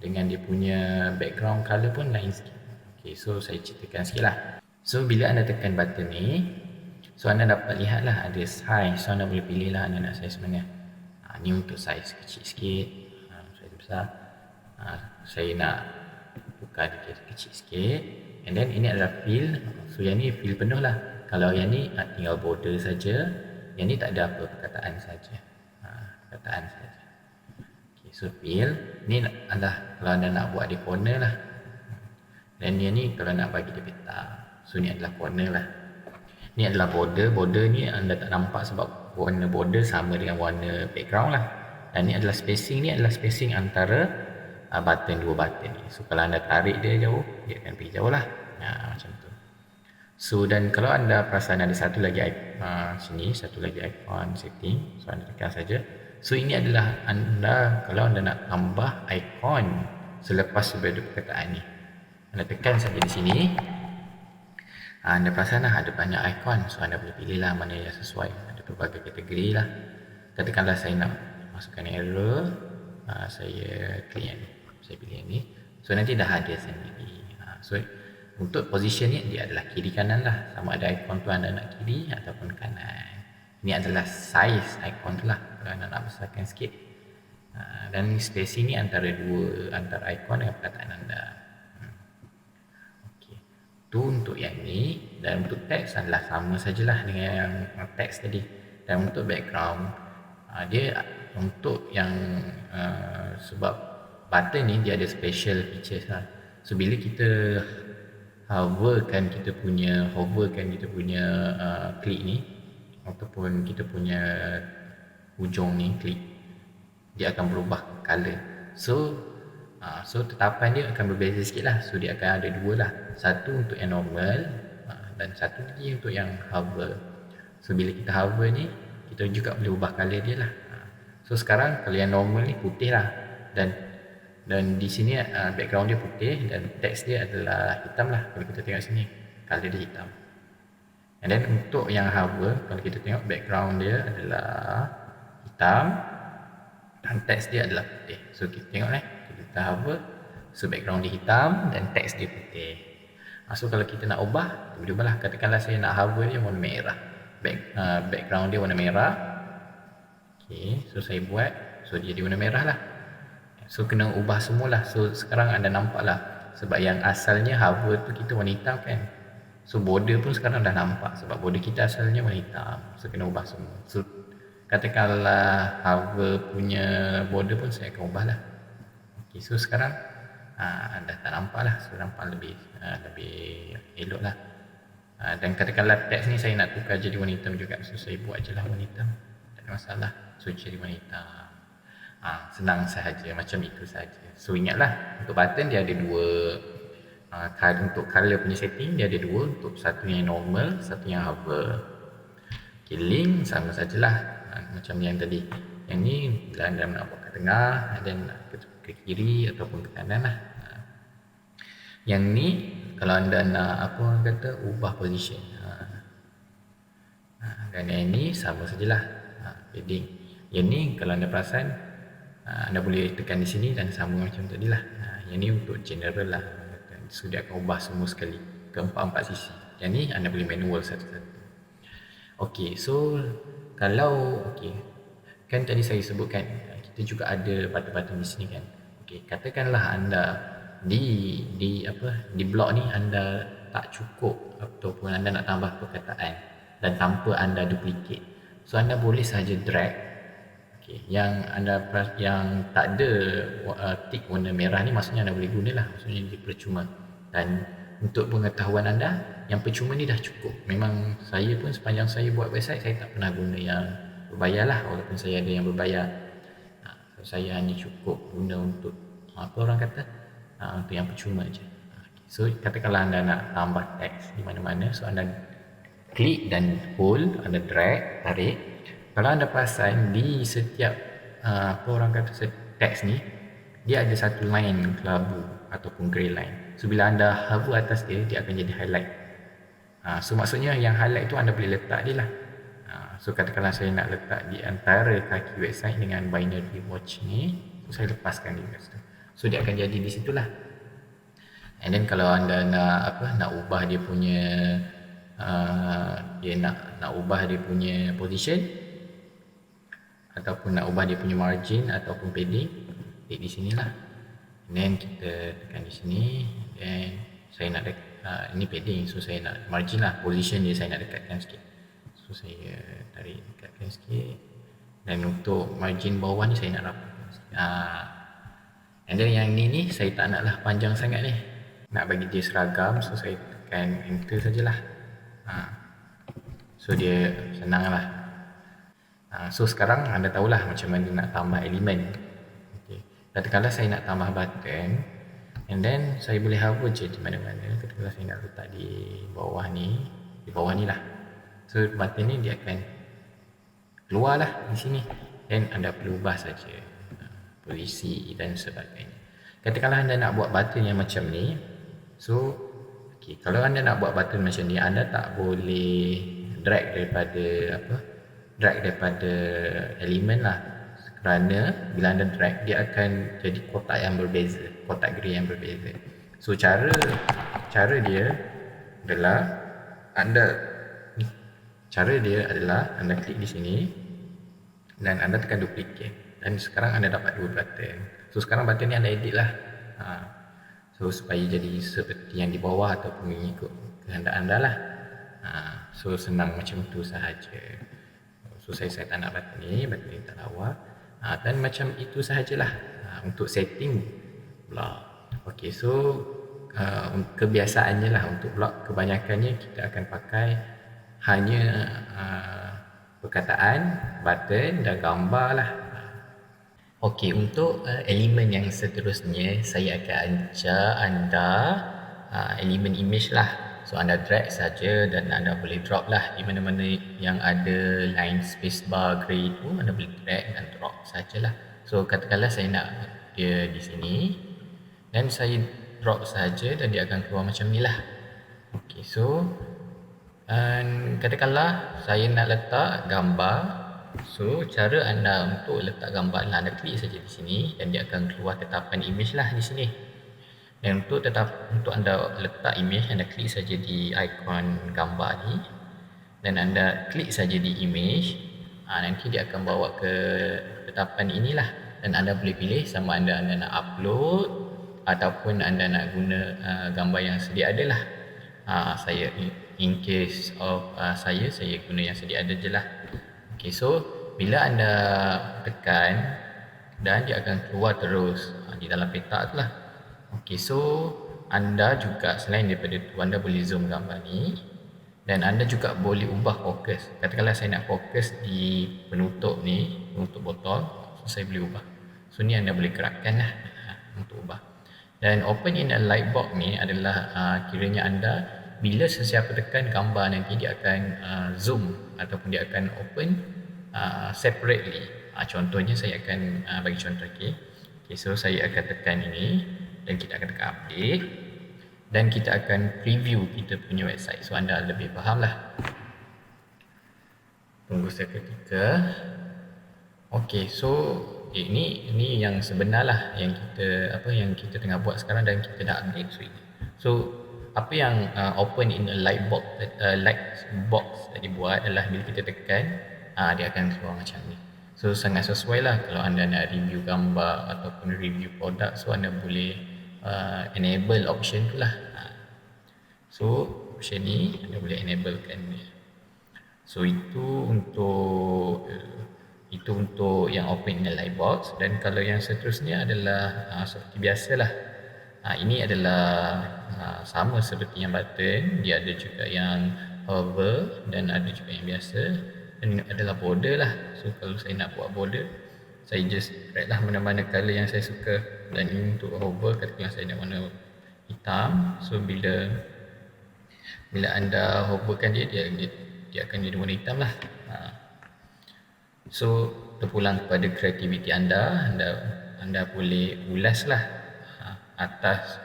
dengan dia punya background color pun lain sikit. Okay, so saya ceritakan sikit lah. So bila anda tekan button ni, so anda dapat lihat lah ada size. So anda boleh pilih lah anda nak size mana. Ni untuk size kecil sikit, size besar. Saya nak buka dia kecil sikit. And then ini adalah fill. So yang ni fill penuh lah. Kalau yang ni tinggal border saja. Yang ni tak ada apa, perkataan saja. Perkataan saja. Okay, so fill. Ni adalah kalau anda nak buat di corner lah. Dan yang ni kalau nak bagi dia peta. So ni adalah corner lah. Ni adalah border. Border ni anda tak nampak sebab warna border sama dengan warna background lah. Dan ni adalah spacing, ni adalah spacing antara button, dua button ni. So kalau anda tarik dia jauh, dia akan pergi jauh lah. Macam tu. So dan kalau anda perasan ada satu lagi sini, satu lagi icon setting. So anda tekan saja. So ini adalah anda, kalau anda nak tambah icon selepas daripada perkataan ni, anda tekan saja di sini. Anda perasan lah ada banyak icon. So anda boleh pilih lah mana yang sesuai. Ada pelbagai kategori lah. Katakanlah saya nak masukkan error, saya klik yang ni, saya pilih yang ni. So nanti dah ada sendiri. So untuk position ni dia adalah kiri kanan lah, sama ada icon tu anda nak kiri ataupun kanan. Ini adalah size icon tu lah, kalau anda nak besarkan sikit. Dan spacing ni antara icon dengan perkataan anda. Okey, tu untuk yang ni. Dan untuk teks adalah sama sajalah dengan yang teks tadi. Dan untuk background, dia untuk yang sebab button ni dia ada special features lah. So bila kita hoverkan kita punya klik ni, ataupun kita punya hujung ni klik, dia akan berubah color. So tetapan dia akan berbeza sikit lah. So dia akan ada dua lah, satu untuk yang normal dan satu lagi untuk yang hover. So bila kita hover ni, kita juga boleh ubah color dia lah. So sekarang kalau yang normal ni putih lah, dan di sini background dia putih dan teks dia adalah hitam lah. Kalau kita tengok sini, color dia hitam. And then untuk yang hover, kalau kita tengok background dia adalah hitam dan teks dia adalah putih. So kita tengok kita hover, so background dia hitam dan teks dia putih. So kalau kita nak ubah, boleh ubah lah. Katakanlah saya nak hover dia warna merah, background dia warna merah. Okay, so saya buat, so dia warna merah lah. So kena ubah semualah. So sekarang anda nampak lah, sebab yang asalnya hover tu kita warna hitam kan. So border pun sekarang dah nampak, sebab border kita asalnya warna hitam. So kena ubah semua. So katakanlah hover punya border pun saya akan ubah lah. Okay, so sekarang anda tak nampak lah. So nampak lebih elok lah. Dan katakanlah teks ni saya nak tukar jadi warna hitam juga. So saya buat je lah warna hitam, tak ada masalah. So jadi warna hitam. Senang sahaja, macam itu sahaja. So ingatlah, untuk button dia ada dua. Untuk color punya setting dia ada dua, untuk satu yang normal, satu yang hover. Okay, link sama sajalah, macam yang tadi. Yang ni bila anda nak buat ke tengah, dan ke kiri ataupun ke kanan lah. Yang ni kalau anda nak ubah position. Dan yang ni sama sajalah, padding. Yang ni kalau anda perasan, anda boleh tekan di sini dan sama macam tadi lah. Yang ni untuk general lah. So dia akan ubah semua sekali ke empat sisi. Yang ni anda boleh manual satu-satu. Okey, so kalau kan tadi saya sebutkan kita juga ada button-button di sini kan. Okey, katakanlah anda di blok ni anda tak cukup ataupun anda nak tambah perkataan dan tanpa anda duplicate. So anda boleh saja drag. Yang tak ada tik warna merah ni, maksudnya anda boleh guna lah, maksudnya dia percuma. Dan untuk pengetahuan anda, yang percuma ni dah cukup. Memang saya pun sepanjang saya buat website, saya tak pernah guna yang berbayar lah, walaupun saya ada yang berbayar. Saya hanya cukup guna untuk untuk yang percuma je. So katakanlah anda nak tambah teks di mana-mana, so anda klik dan hold, anda drag, tarik. Kalau anda perasan di setiap teks ni, dia ada satu line kelabu ataupun grey line. So bila anda hover atas dia, dia akan jadi highlight. So maksudnya yang highlight tu anda boleh letak dia lah. So katakanlah saya nak letak di antara kaki website dengan binary watch ni, so saya lepaskan dia kat situ. So dia akan jadi di situlah. And then kalau anda nak ubah dia punya nak ubah dia punya position, ataupun nak ubah dia punya margin ataupun padding, klik di sinilah. And then kita tekan di sini, dan saya nak ini padding, so saya nak margin lah, position dia saya nak dekatkan sikit. So saya tarik dekatkan sikit. Dan untuk margin bawah ni saya nak rapatkan sikit. And then yang ni saya tak naklah panjang sangat ni, nak bagi dia seragam, so saya tekan enter sajalah. So dia senang lah. So sekarang anda tahulah macam mana nak tambah elemen. Okay. Katakanlah saya nak tambah button, and then saya boleh hover je di mana-mana. Katakanlah saya nak letak di bawah ni lah. So button ni dia akan keluar lah di sini, dan anda perlu ubah saja posisi dan sebagainya. Katakanlah anda nak buat button yang macam ni, so okay, kalau anda nak buat button macam ni, anda tak boleh drag daripada elemen lah, kerana bila anda drag dia akan jadi kotak yang berbeza, kotak grey yang berbeza. So cara dia adalah anda klik di sini dan anda tekan duplicate, dan sekarang anda dapat dua button. So sekarang button ni anda edit lah, so supaya jadi seperti yang di bawah ataupun mengikut kehendak anda lah. So senang macam tu sahaja. So saya tak nak button ni tak lawa, dan macam itu sahajalah untuk setting blog. Okay, so kebiasaannya lah untuk blog, kebanyakannya kita akan pakai hanya perkataan, button dan gambar lah. Okey, untuk elemen yang seterusnya, saya akan ajar anda elemen image lah. So anda drag saja dan anda boleh drop lah di mana-mana yang ada line spacebar grey itu, anda boleh drag dan drop sajalah. So katakanlah saya nak dia di sini, dan saya drop saja dan dia akan keluar macam ni lah. Okey, so katakanlah saya nak letak gambar. So cara anda untuk letak gambar adalah anda klik saja di sini dan dia akan keluar tetapan image lah di sini. Dan untuk anda letak image, anda klik saja di ikon gambar ni dan anda klik saja di image. Nanti dia akan bawa ke tetapan inilah, dan anda boleh pilih sama ada anda nak upload ataupun anda nak guna gambar yang sedia ada lah. Saya in case of saya guna yang sedia ada je lah. Okay, so bila anda tekan, dan dia akan keluar terus di dalam peta tu lah. Okay, so anda juga selain daripada tu, anda boleh zoom gambar ni, dan anda juga boleh ubah fokus. Katakanlah saya nak fokus di penutup ni, penutup botol, so saya boleh ubah. So ni anda boleh gerakkan lah untuk ubah. Dan open in a light box ni adalah kiranya anda bila sesiapa tekan gambar, nanti dia akan zoom ataupun dia akan open separately. Contohnya saya akan bagi contoh. Okay, so saya akan tekan ini dan kita akan tekan update dan kita akan preview kita punya website. So anda lebih faham lah. Tunggu seketika. Okay, so ini yang sebenar lah yang kita tengah buat sekarang dan kita dah update. So apa yang open in a light box tadi buat adalah bila kita tekan, dia akan keluar macam ni. So sangat sesuai lah kalau anda nak review gambar ataupun review produk. So anda boleh enable option tu lah. So option ni anda boleh enablekan ni. So itu untuk yang open in a light box. Dan kalau yang seterusnya adalah seperti biasalah. Ini adalah sama seperti yang button, dia ada juga yang hover dan ada juga yang biasa, dan ini adalah border lah. So kalau saya nak buat border, saya just drag lah mana-mana color yang saya suka. Dan ini untuk hover, katakanlah saya nak warna hitam. So bila anda hoverkan dia akan jadi warna hitam lah. So terpulang kepada kreativiti anda boleh ulas lah atas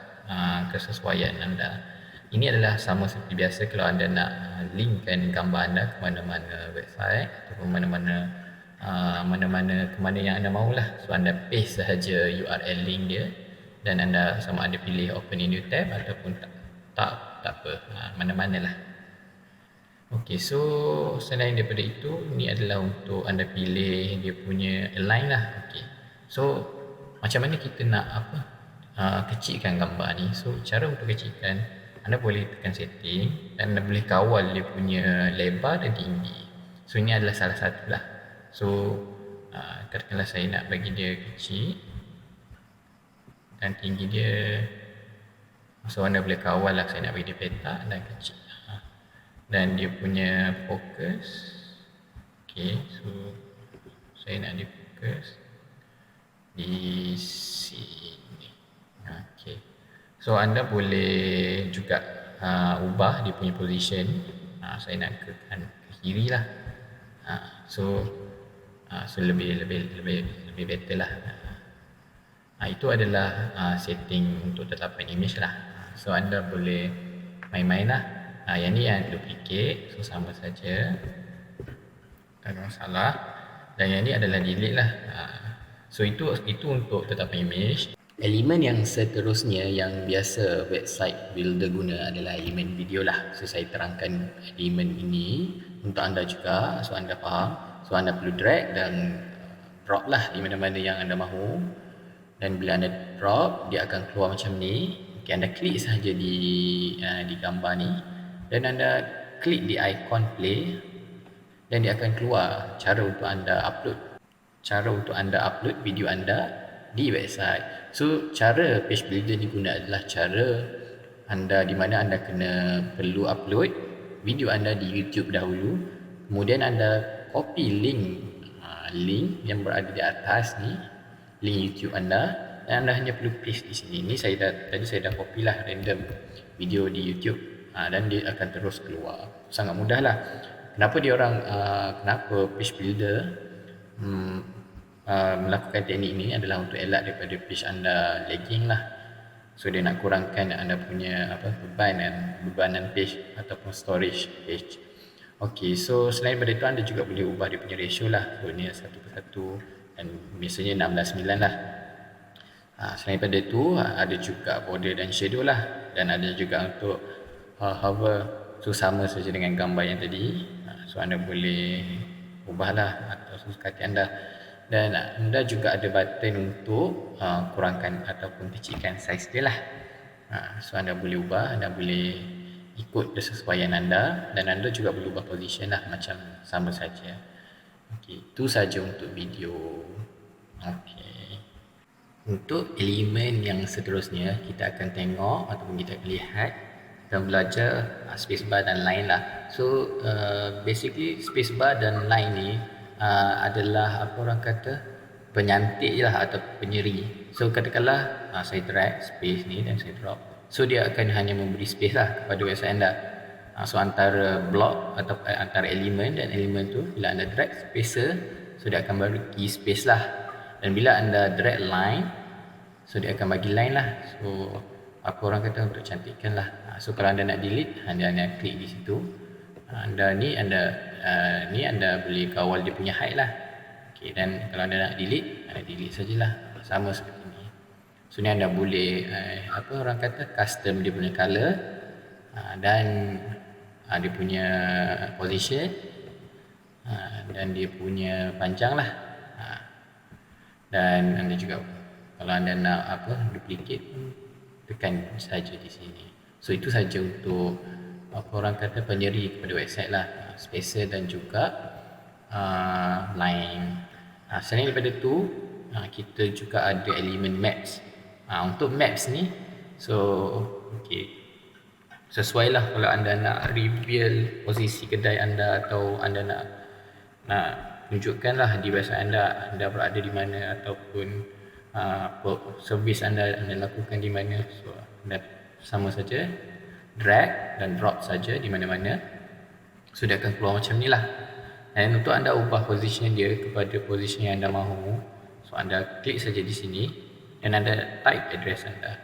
kesesuaian anda. Ini adalah sama seperti biasa kalau anda nak linkkan gambar anda ke mana-mana website ataupun mana-mana kemana yang anda maulah. So anda paste sahaja URL link dia dan anda sama ada pilih open in new tab ataupun tak apa, mana-mana lah. Okay, so selain daripada itu, ni adalah untuk anda pilih dia punya align lah. Okay, so macam mana kita nak kecilkan gambar ni. So cara untuk kecilkan, anda boleh tekan setting dan anda boleh kawal dia punya lebar dan tinggi. So ini adalah salah satu lah. So katakanlah saya nak bagi dia kecil dan tinggi dia, so anda boleh kawal lah. Saya nak bagi dia petak dan kecil, dan dia punya fokus. Okay, so Saya nak dia fokus di sini. Okay. So anda boleh juga ubah dia punya position. Saya nak tekan ke kiri lah. So lebih better lah. Itu adalah setting untuk tetapan image lah. So anda boleh main-main lah. Yang ni yang duplicate, so sama saja, tak ada masalah. Dan yang ni adalah delete lah. So itu untuk tetapan image. Elemen yang seterusnya yang biasa website builder guna adalah elemen video lah. So saya terangkan elemen ini untuk anda juga, so anda faham. So anda perlu drag dan drop lah di mana-mana yang anda mahu. Dan bila anda drop, dia akan keluar macam ni. Okay, anda klik sahaja di gambar ni dan anda klik di ikon play dan dia akan keluar cara untuk anda upload video anda di website. So cara page builder ni guna adalah cara anda di mana anda perlu upload video anda di YouTube dahulu, kemudian anda copy link yang berada di atas ni, link YouTube anda, dan anda hanya perlu paste di sini. Ni tadi saya dah copy lah random video di YouTube dan dia akan terus keluar. Sangat mudah lah. Kenapa page builder melakukan teknik ni adalah untuk elak daripada page anda lagging lah. So dia nak kurangkan anda punya bebanan page ataupun storage page. Okay, so selain daripada itu anda juga boleh ubah dia punya ratio lah. So ni 1:1 dan biasanya 16:9 lah. Selain daripada itu ada juga border dan shadow lah, dan ada juga untuk hover. So sama saja dengan gambar yang tadi. So anda boleh ubahlah atau sesuka hati anda. Dan anda juga ada button untuk kurangkan ataupun kecilkan saiz dia lah. So anda boleh ubah, anda boleh ikut kesesuaian anda, dan anda juga boleh ubah position lah, macam sama saja. Okay, itu saja untuk video. Okay. Untuk elemen yang seterusnya, kita akan tengok ataupun kita akan lihat dan belajar spacebar dan line lah. So basically spacebar dan line ni adalah penyantik lah atau penyeri. So katakanlah saya drag space ni dan saya drop, so dia akan hanya memberi space lah kepada website anda. So antara block atau antara elemen dan elemen tu, bila anda drag spacer, so dia akan bagi space lah. Dan bila anda drag line, so dia akan bagi line lah. So untuk cantikkan lah. So kalau anda nak delete, anda klik di situ. Anda boleh kawal dia punya height lah. Okay, dan kalau anda nak delete, anda delete sajalah, sama seperti ni. So ni anda boleh custom dia punya color dan dia punya position dan dia punya panjang lah. Dan anda juga kalau anda nak duplicate, tekan saja di sini. So itu saja untuk penyeri kepada website lah, spacer dan juga line. Selain daripada itu, kita juga ada elemen maps. Untuk maps ni, so okay, sesuailah kalau anda nak reveal posisi kedai anda atau anda nak tunjukkanlah di website anda berada di mana, ataupun servis anda lakukan di mana. So anda sama saja drag dan drop saja di mana-mana, so dia akan keluar macam ni lah. Dan untuk anda ubah position dia kepada position yang anda mahu, so anda klik saja di sini dan anda type address anda.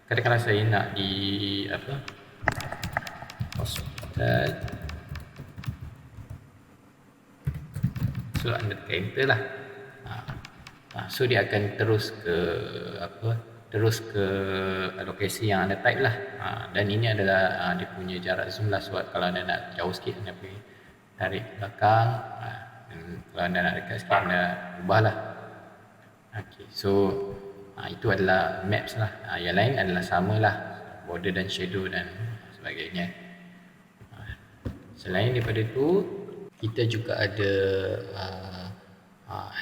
Katakanlah saya nak di hospital, so anda tekan enter lah. So dia akan terus ke lokasi yang anda type lah. Dan ini adalah dia punya jarak zoom lah. So kalau anda nak jauh sikit, anda boleh tarik ke belakang, dan kalau anda nak dekat sikit, anda ubah lah. Okay, so itu adalah maps lah. Yang lain adalah sama lah, border dan shadow dan sebagainya. Selain daripada itu, kita juga ada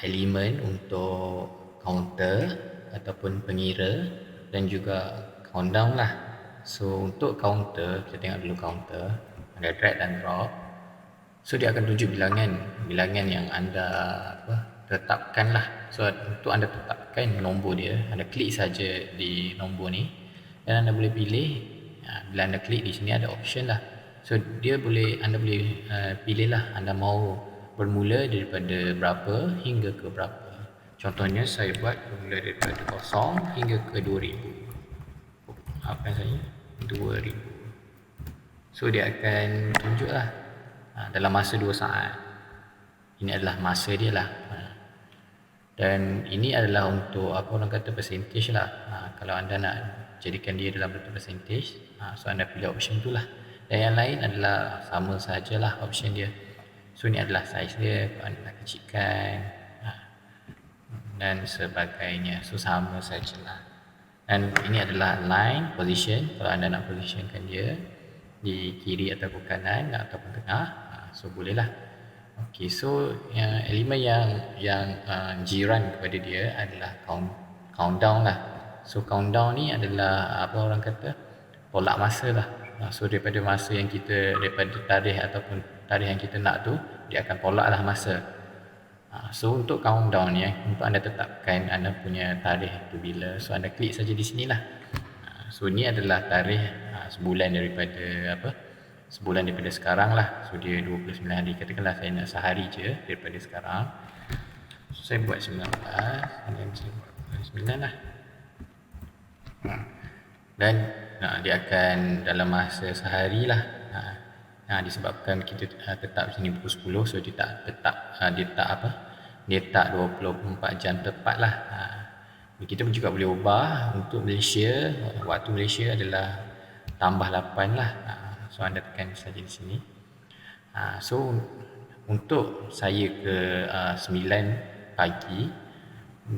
elemen untuk counter ataupun pengira dan juga countdown lah. So untuk counter, kita tengok dulu counter. Anda drag dan drop, so dia akan tunjuk bilangan yang anda tetapkanlah. So untuk anda tetapkan nombor dia, anda klik saja di nombor ni dan anda boleh pilih. Bila anda klik di sini ada option lah. So anda boleh pilih lah anda mau bermula daripada berapa hingga ke berapa. Contohnya saya buat bermula daripada 0 hingga ke 2000. Maafkan saya, 2000. So dia akan tunjuk lah dalam masa 2 saat. Ini adalah masa dia lah. Dan ini adalah untuk apa orang kata percentage lah. Kalau anda nak jadikan dia dalam bentuk percentage, so anda pilih option tu lah. Dan yang lain adalah sama sajalah option dia. So ini adalah size dia, kalau anda nak kecilkan dan sebagainya. So sama sajalah. Dan ini adalah line position. Kalau anda nak positionkan dia di kiri ataupun kanan ataupun tengah, so bolehlah. Okey, so elemen yang jiran kepada dia adalah countdown lah. So countdown ni adalah apa orang kata tolak masa lah. So daripada masa yang kita, daripada tarikh ataupun tarikh yang kita nak tu, dia akan tolak lah masa. So untuk countdown ni, untuk anda tetapkan anda punya tarikh tu bila, so anda klik saja di sini lah. So ni adalah tarikh sebulan daripada sekarang lah. So dia 29 hari. Katakanlah saya nak sehari je daripada sekarang. So saya buat 19 dan saya buat 9 lah. Dan dia akan dalam masa sehari lah. Disebabkan kita tetap sini pukul 10, so dia tak 24 jam tepat lah. Kita juga boleh ubah. Untuk Malaysia, waktu Malaysia adalah tambah 8 lah. So anda tekan saja di sini. So untuk saya ke 9 pagi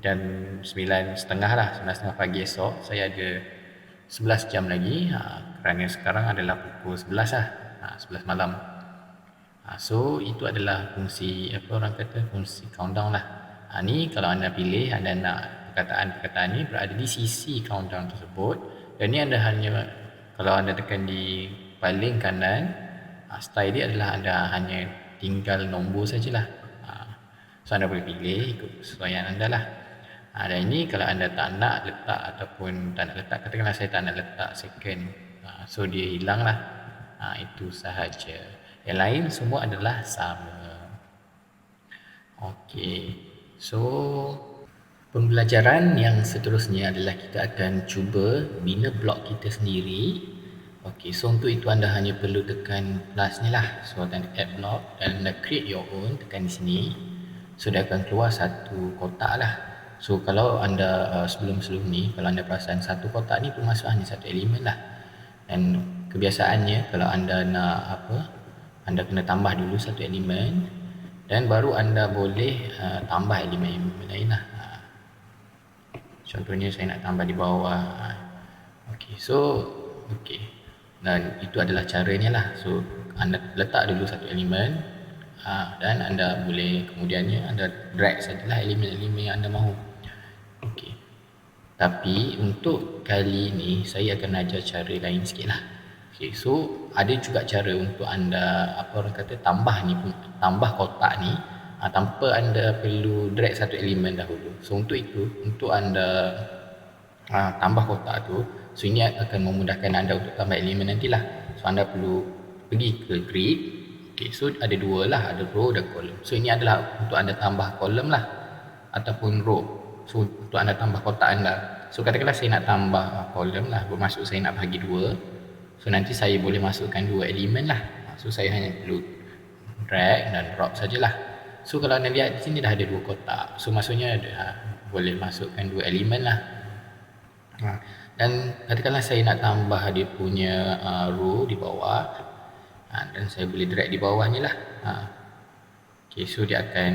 dan 9.30 lah, 9.30 pagi esok, saya ada 11 jam lagi, kerana sekarang adalah pukul 11 lah, 11 malam. So itu adalah fungsi fungsi countdown lah. Ni kalau anda pilih, anda nak perkataan-perkataan ni berada di sisi countdown tersebut. Dan ni anda hanya, kalau anda tekan di paling kanan, style dia adalah anda hanya tinggal nombor sajalah. So anda boleh pilih ikut kesesuaian anda lah. Dan ini kalau anda tak nak letak ataupun tak nak letak, katakanlah saya tak nak letak second, so dia hilang lah. Itu sahaja. Yang lain semua adalah sama. Okey, so pembelajaran yang seterusnya adalah kita akan cuba bina blog kita sendiri. Okey, so untuk itu anda hanya perlu tekan plus ni lah. So anda add blog dan anda create your own, tekan di sini. So dia akan keluar satu kotak lah. So kalau anda sebelum ni, kalau anda perasan satu kotak ni termasuk hanya satu elemen lah. Dan kebiasaannya kalau anda nak anda kena tambah dulu satu elemen dan baru anda boleh tambah elemen-elemen lain lah. Contohnya saya nak tambah di bawah. Okey, so dan itu adalah caranya lah. So anda letak dulu satu elemen, dan anda boleh kemudiannya anda drag sajalah elemen-elemen yang anda mahu. Okey, tapi untuk kali ini saya akan ajar cara lain sikit lah. Okey, so ada juga cara untuk anda tambah kotak ni tanpa anda perlu drag satu elemen dahulu. So untuk itu, untuk anda tambah kotak tu, so ini akan memudahkan anda untuk tambah elemen nantilah. So anda perlu pergi ke grid. Okey, so ada dua lah, ada row dan column. So ini adalah untuk anda tambah column lah ataupun row. So untuk anda tambah kotak anda. So katakanlah saya nak tambah column lah, bermaksud saya nak bagi dua. So nanti saya boleh masukkan dua elemen lah. So saya hanya perlu drag dan drop sajalah. So kalau anda lihat di sini dah ada dua kotak. So maksudnya boleh masukkan dua elemen lah. Dan katakanlah saya nak tambah dia punya row di bawah, dan saya boleh drag di bawah ni lah. Okay, so dia akan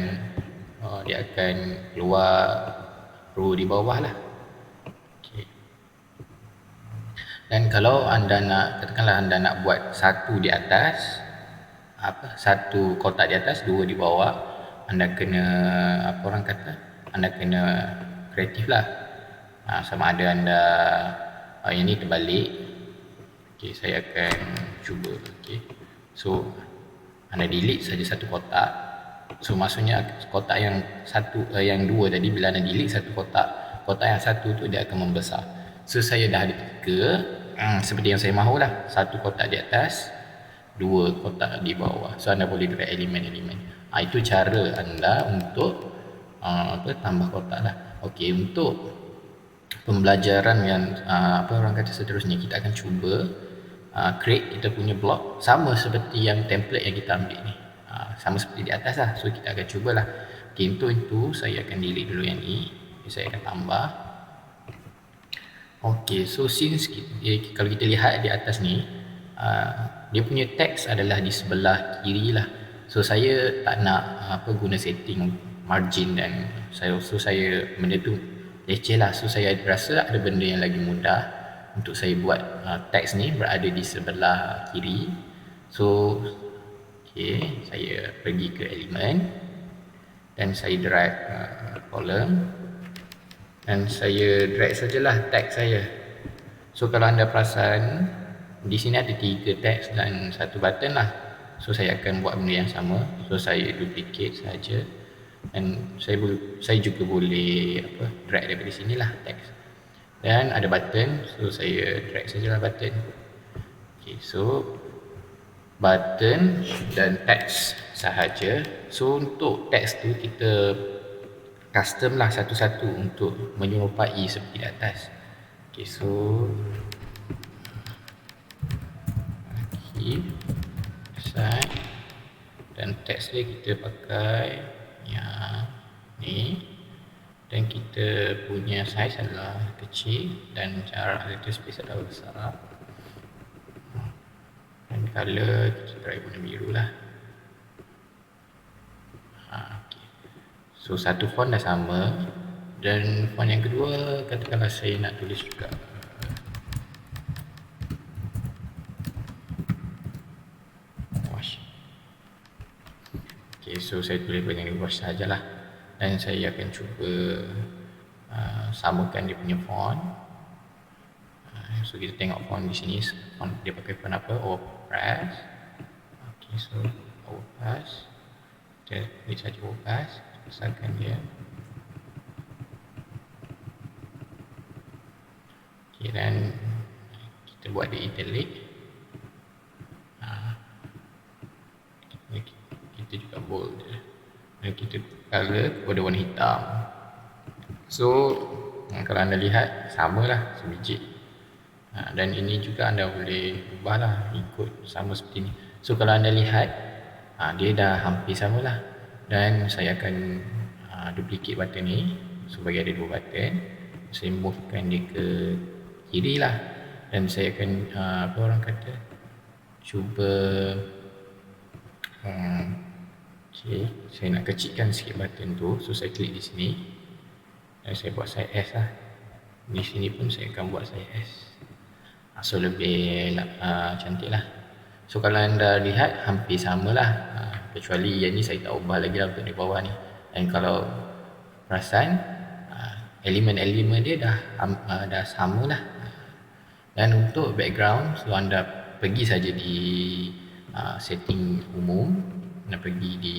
keluar row di bawah lah. Okay. Dan kalau anda nak, katakanlah anda nak buat satu di atas, satu kotak di atas, dua di bawah, anda kena anda kena kreatif lah. Sama ada anda yang ni terbalik. Okey, saya akan cuba. Okey, so anda delete saja satu kotak. So maksudnya kotak yang yang dua tadi bila anda delete satu kotak, kotak yang satu tu dia akan membesar. So saya dah ada 3, seperti yang saya mahulah, satu kotak di atas, dua kotak di bawah. So anda boleh drag elemen-elemen. Itu cara anda untuk tambah kotak lah. Okey, untuk pembelajaran yang orang kata seterusnya, kita akan cuba create kita punya block sama seperti yang template yang kita ambil ni, sama seperti di atas lah. So kita akan cubalah. Okay, untuk itu saya akan delete dulu yang ni. Okay, saya akan tambah. Okay, so since kalau kita lihat di atas ni, dia punya teks adalah di sebelah kiri lah. So saya tak nak guna setting margin dan saya benda tu leceh lah. So saya rasa ada benda yang lagi mudah untuk saya buat teks ni berada di sebelah kiri. So okay, saya pergi ke elemen dan saya drag column dan saya drag sajalah teks saya. So kalau anda perasan di sini ada 3 teks dan 1 button lah. So saya akan buat benda yang sama. So saya duplicate saja dan saya juga boleh drag daripada sinilah teks. Dan ada button, so saya drag sajalah button. Okay, so button dan teks sahaja. So untuk teks tu kita custom lah satu-satu untuk menyerupai seperti di atas. Okay, so side dan teks dia kita pakai yang ni. Dan kita punya size adalah kecil dan jarak letter space adalah besar. Dan color kita try warna biru lah. Okay. So satu font dah sama. Dan font yang kedua, katakanlah saya nak tulis juga wash. Okay, so saya tulis dengan wash sajalah. Dan saya akan cuba samakan dia punya font. So kita tengok font di sini, font dia pakai font apa? Overpress. Okay, so Overpress. Kita klik saja Overpress, besarkan dia. Okay, dan kita buat dia italic. Kita juga bold dia. Dan kita color kepada warna hitam. So kalau anda lihat samalah sebiji. Dan ini juga anda boleh ubahlah ikut sama seperti ini. So kalau anda lihat dia dah hampir samalah. Dan saya akan duplicate button ni. So bagi ada 2 button, saya movekan dia ke kiri lah. Dan saya akan cuba okay, saya nak kecilkan sikit button tu. So saya klik di sini dan saya buat size S lah. Di sini pun saya akan buat size S. So lebih cantik lah. So kalau anda lihat hampir sama lah, kecuali yang ni saya tak ubah lagi lah untuk di bawah ni. Dan kalau perasan elemen-elemen dia dah sama lah. Dan untuk background, so anda pergi saja di setting umum. Anda pergi di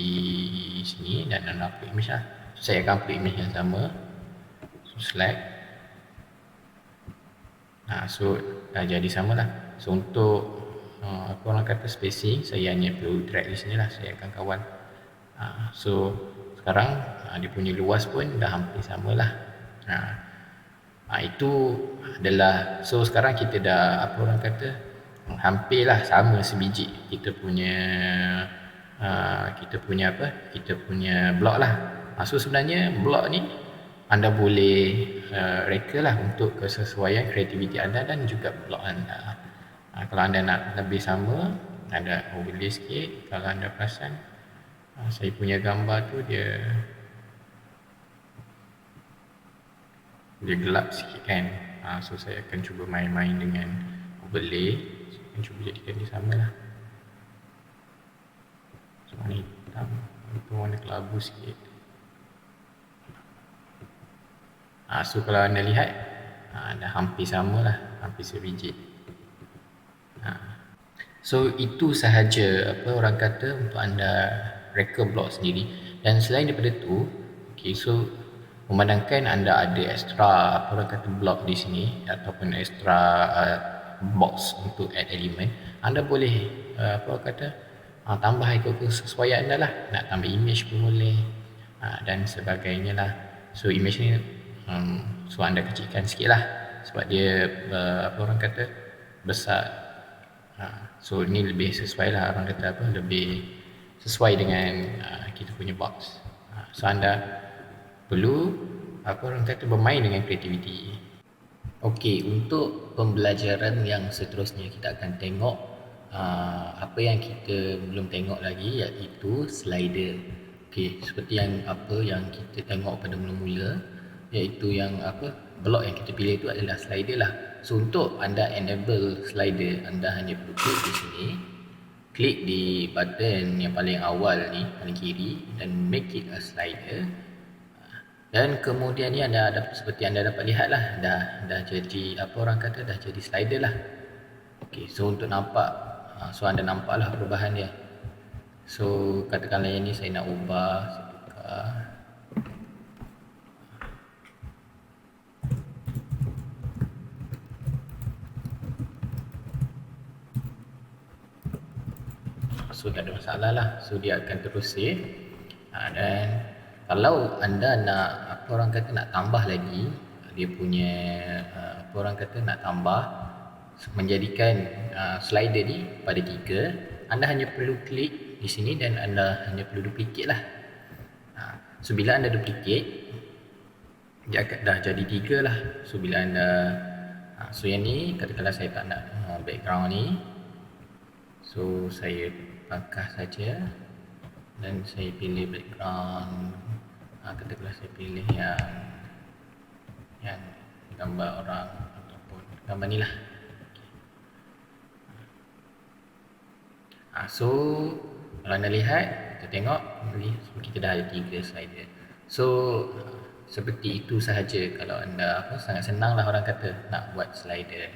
sini dan anda upload image lah. So saya akan upload image yang sama. So select. So dah jadi sama lah. So untuk orang kata spacing, saya hanya perlu drag di sini lah. Saya akan kawal. So sekarang dia punya luas pun dah hampir sama lah. Itu adalah, so sekarang kita dah orang kata hampirlah sama sebiji kita punya kita punya blok lah. So sebenarnya blok ni anda boleh reka lah untuk kesesuaian kreativiti anda dan juga blok anda. Kalau anda nak lebih sama, anda overlay sikit. Kalau anda perasan saya punya gambar tu dia gelap sikit kan. So saya akan cuba main-main dengan overlay. Saya akan cuba jadikan dia sama lah. So warna hitam, itu warna kelabu sikit. So kalau anda lihat dah hampir sama lah, hampir sebiji. So itu sahaja orang kata untuk anda reka blok sendiri. Dan selain daripada tu, okay, so memandangkan anda ada extra apa orang kata blok di sini ataupun extra box untuk add element, anda boleh apa orang kata tambah ikut kesesuaian anda lah. Nak tambah image pun boleh dan sebagainya lah. So image ni so anda kecilkan sikit lah sebab dia apa orang kata besar. So ni lebih sesuai lah, orang kata apa, lebih sesuai dengan kita punya box. So anda perlu apa orang kata bermain dengan kreativiti. Okey, untuk pembelajaran yang seterusnya kita akan tengok apa yang kita belum tengok lagi, iaitu slider. Okey, seperti yang apa yang kita tengok pada mula-mula, iaitu yang apa, blok yang kita pilih itu adalah slider lah. So untuk anda enable slider, anda hanya perlu klik di sini, klik di button yang paling awal ni, paling kiri, dan make it a slider. Dan kemudian ni anda seperti anda dapat lihat lah, dah jadi apa orang kata, dah jadi slider lah. Okey, so untuk nampak, so anda nampak lah perubahan dia. So katakanlah yang ni saya nak ubah, saya tukar. So tak ada masalah lah, so dia akan terus save. Dan kalau anda nak apa orang kata nak tambah lagi, dia punya apa orang kata nak tambah menjadikan slider ni pada 3, anda hanya perlu klik di sini dan anda hanya perlu duplicate lah. So bila anda duplicate, dia akan dah jadi 3 lah. So bila anda so yang ni katakanlah saya tak nak background ni, so saya pangkas saja dan saya pilih background, katakanlah saya pilih yang gambar orang ataupun gambar ni lah. So kalau anda lihat, kita tengok kita dah ada 3 slider. So seperti itu sahaja kalau anda apa, sangat senang lah orang kata nak buat slider.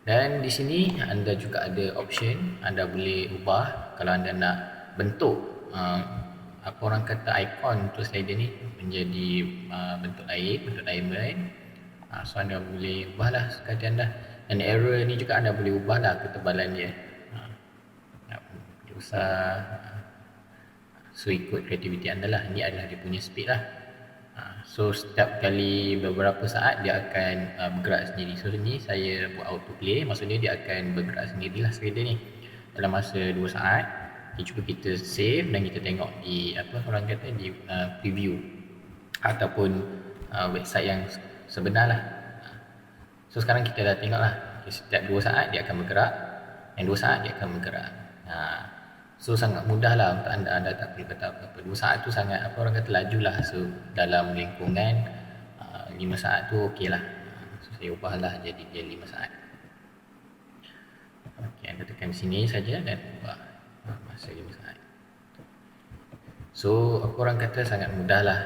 Dan di sini anda juga ada option, anda boleh ubah kalau anda nak bentuk apa orang kata ikon untuk slider ni menjadi bentuk lain, bentuk diamond. So anda boleh ubah lah sekadar anda. Dan arrow ni juga anda boleh ubah lah ketebalan dia, besar. So ikut kreativiti anda lah. Ini adalah dia punya speed lah. So setiap kali beberapa saat dia akan bergerak sendiri. So ni saya buat autoplay, maksudnya dia akan bergerak sendirilah slider ni dalam masa 2 saat. Cuba kita save dan kita tengok di apa orang kata di preview ataupun website yang sebenar lah. So sekarang kita dah tengok lah, setiap 2 saat dia akan bergerak dan 2 saat dia akan bergerak. So sangat mudah lah untuk anda tak perlu kata apa-apa. 2 saat tu sangat apa orang kata laju lah. So dalam lingkungan 5 saat tu okey lah. So saya ubah lah jadi dia 5 saat. Okey, anda tekan sini saja dan ubah masa 5 saat. So apa orang kata sangat mudah lah.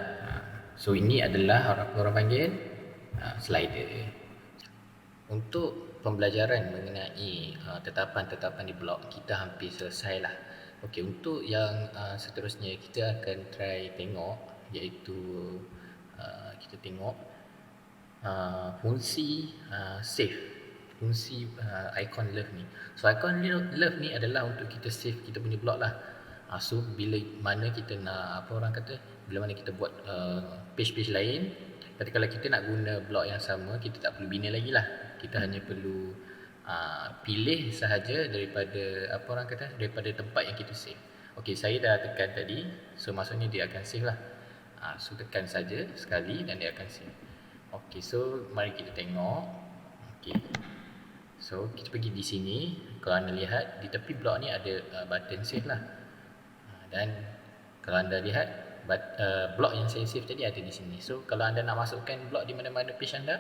So ini adalah apa orang panggil slider. Untuk pembelajaran mengenai tetapan-tetapan di blok kita hampir selesai lah. Okey, untuk yang seterusnya kita akan try tengok, iaitu kita tengok fungsi save, fungsi icon love ni. So icon love ni adalah untuk kita save kita punya blok lah. So bila mana kita nak apa orang kata, bila mana kita buat page-page lain, kalau kita nak guna blok yang sama, kita tak perlu bina lagi lah. Kita hanya perlu pilih sahaja daripada apa orang kata, daripada tempat yang kita save. Okey, saya dah tekan tadi, so maksudnya dia akan save lah. So tekan saja sekali dan dia akan save. Okey, so mari kita tengok. Okey, so kita pergi di sini. Kalau anda lihat di tepi blok ni ada button save lah. Dan kalau anda lihat blok yang saya save tadi ada di sini. So kalau anda nak masukkan blok di mana-mana page anda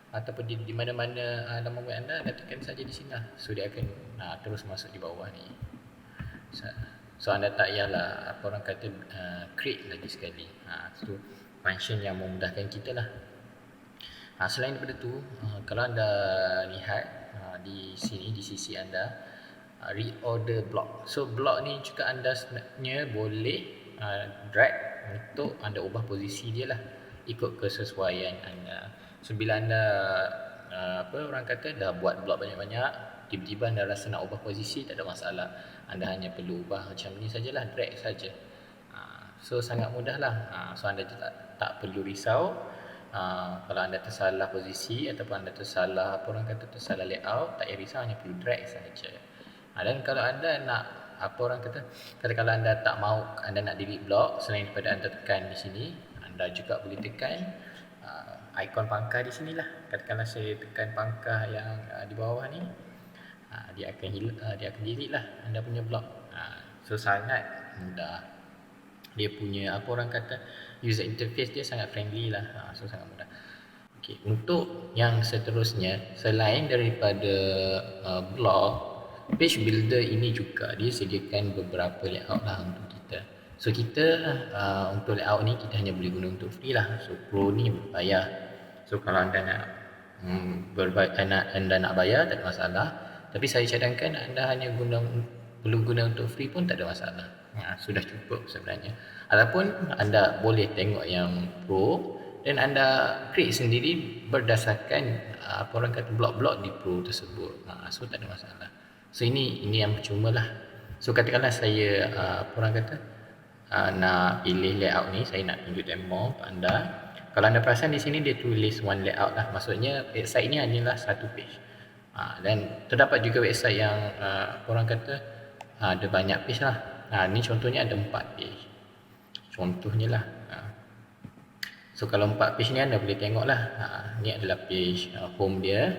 ataupun di mana-mana nama web anda tekan saja di sini lah. So dia akan terus masuk di bawah ni. So anda tak payahlah apa orang kata create lagi sekali. So function yang memudahkan kita lah. Selain daripada tu, kalau anda lihat di sini di sisi anda, reorder block. So block ni juga anda sebenarnya boleh drag untuk anda ubah posisi dia lah, ikut kesesuaian anda. So bila anda orang kata dah buat block banyak-banyak, tiba-tiba anda rasa nak ubah posisi, tak ada masalah. Anda hanya perlu ubah macam ni sajalah, drag saja. So sangat mudah lah. So anda tak perlu risau kalau anda tersalah posisi ataupun anda tersalah tersalah layout, tak payah risau, hanya perlu drag saja. Dan kalau anda nak kalau anda tak mahu, anda nak delete block, selain daripada anda tekan di sini, anda juga boleh tekan ikon pangkah di sini lah. Katakanlah saya tekan pangkah yang di bawah ni, dia akan delete lah anda punya block. So sangat mudah. Dia punya user interface dia sangat friendly lah. So sangat mudah. Okay, untuk yang seterusnya, selain daripada blog, page builder ini juga dia sediakan beberapa layout lah untuk kita. So kita untuk layout ni kita hanya boleh guna untuk free lah. So pro ni berbayar. So kalau anda nak anda nak bayar, tak ada masalah. Tapi saya cadangkan anda hanya perlu guna untuk free pun tak ada masalah. Sudah cukup sebenarnya. Ataupun anda boleh tengok yang pro dan anda create sendiri berdasarkan blok-blok di pro tersebut. So tak ada masalah. So ini yang percuma lah. So katakanlah saya nak pilih layout ni, saya nak tunjuk demo untuk anda. Kalau anda perasan di sini dia tulis one layout lah. Maksudnya website ni hanyalah satu page. Dan terdapat juga website yang ada banyak page lah. Ni contohnya ada 4 page. Contohnya lah. So kalau 4 page ni anda boleh tengok lah. Ni adalah page home dia.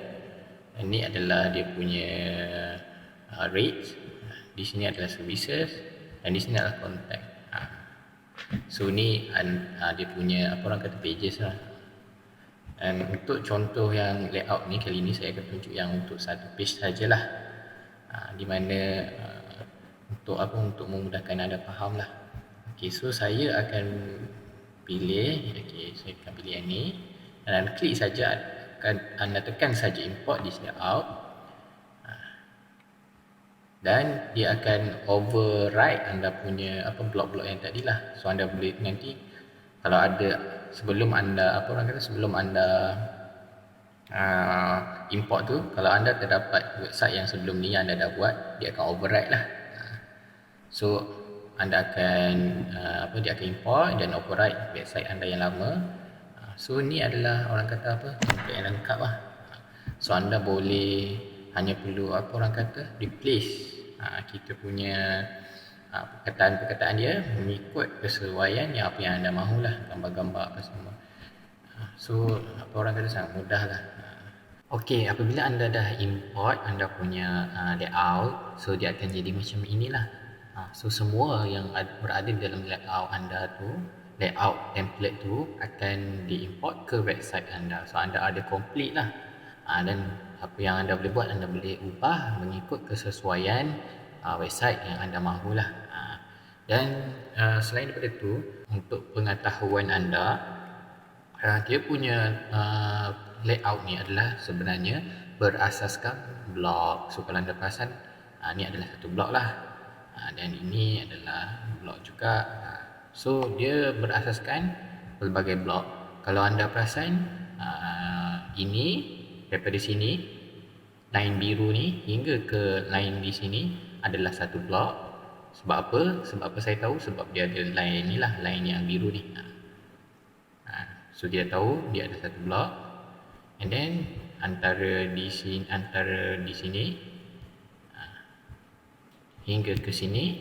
Ni adalah dia punya rates. Di sini adalah services. Dan di sini adalah contact. So ni dia punya pages lah. Dan untuk contoh yang layout ni, kali ni saya akan tunjuk yang untuk satu page sajalah. Di mana untuk memudahkan anda faham lah. Okay, so saya akan pilih, saya akan pilih yang ni dan anda klik saja, anda tekan saja import this layout dan dia akan override anda punya blok-blok yang tadi lah. So anda boleh nanti kalau ada sebelum anda import tu, kalau anda terdapat website yang sebelum ni yang anda dah buat, dia akan override lah. So anda akan dia akan import dan override website anda yang lama. So ni adalah template yang lengkap lah. So anda boleh hanya perlu replace kita punya perkataan-perkataan dia mengikut kesesuaian yang apa yang anda mahulah, gambar-gambar apa semua. So sangat mudah lah. Okey, apabila anda dah import anda punya layout, so dia akan jadi macam inilah. So semua yang berada dalam layout anda tu, layout template tu akan diimport ke website anda. So anda ada complete lah. Dan apa yang anda boleh buat, anda boleh ubah mengikut kesesuaian website yang anda mahulah. Dan selain daripada itu, untuk pengetahuan anda, dia punya layout ni adalah sebenarnya berasaskan blok. So kalau anda perasan, ni adalah satu blok lah, dan ini adalah blok juga. So dia berasaskan pelbagai blok. Kalau anda perasan, ini daripada sini, line biru ni hingga ke line di sini adalah satu blok. Sebab apa? Sebab apa saya tahu? Sebab dia ada line ni lah, line yang biru ni. So dia tahu dia ada satu blok. And then antara di sini hingga ke sini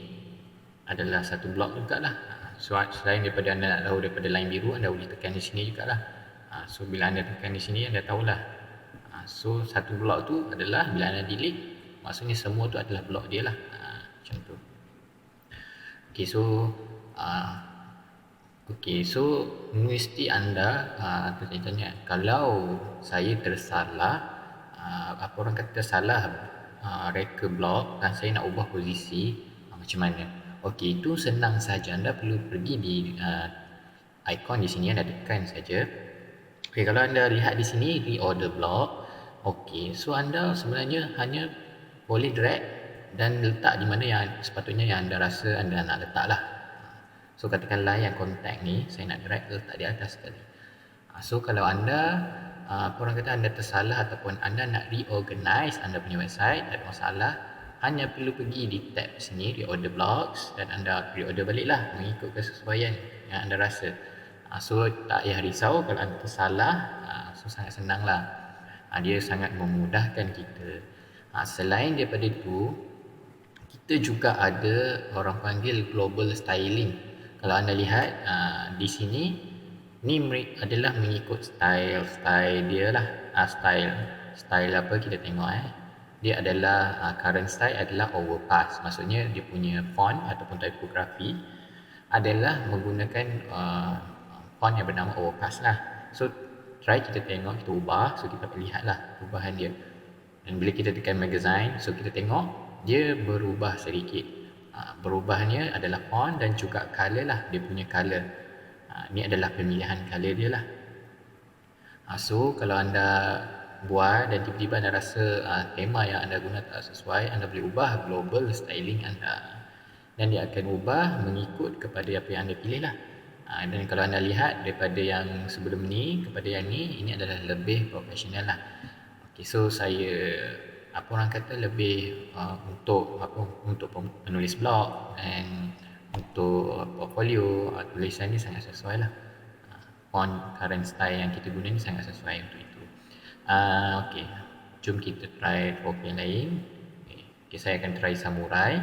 adalah satu blok jugalah. So selain daripada anda nak tahu daripada line biru, anda boleh tekan di sini jugalah. So bila anda tekan di sini, anda tahulah. So satu blok tu adalah bila anda delete, maksudnya semua tu adalah blok dia lah. Macam tu. Okay, so mesti anda tanya, kalau saya tersalah salah reka blok dan saya nak ubah posisi, macam mana? Okey, itu senang saja. Anda perlu pergi di ikon di sini, anda tekan saja. Okey, kalau anda lihat di sini reorder block. Okey, so anda sebenarnya hanya boleh drag dan letak di mana yang sepatutnya yang anda rasa anda nak letak lah. So katakanlah yang kontak ni saya nak drag letak di atas sekali. So kalau anda apa orang kata anda tersalah ataupun anda nak reorganize anda punya website, tak ada masalah, hanya perlu pergi di tab sini reorder blocks dan anda reorder balik lah mengikut kesesuaian yang anda rasa. So tak payah risau kalau anda tersalah. So sangat senang lah. Dia sangat memudahkan kita. Selain daripada itu, kita juga ada orang panggil global styling. Kalau anda lihat di sini, ni adalah mengikut style dia lah. Style apa kita tengok dia adalah current style adalah overpass. Maksudnya dia punya font ataupun tipografi adalah menggunakan font yang bernama overpass lah. So try kita tengok, kita ubah, so kita lihat lah perubahan dia. Dan bila kita tekan magazine, so kita tengok dia berubah sedikit. Berubahnya adalah font dan juga color lah, dia punya color. Ni adalah pemilihan color dia lah. So kalau anda buat dan tiba-tiba anda rasa tema yang anda guna tak sesuai, anda boleh ubah global styling anda dan dia akan ubah mengikut kepada apa yang anda pilih lah. Dan kalau anda lihat daripada yang sebelum ni kepada yang ni, ini adalah lebih profesional lah. Okay, so saya apa orang kata lebih untuk penulis blog dan untuk portfolio, tulisan ni sangat sesuai lah. Font current style yang kita guna ni sangat sesuai untuk itu. Okay, jom kita try profil lain. Okay, saya akan try samurai.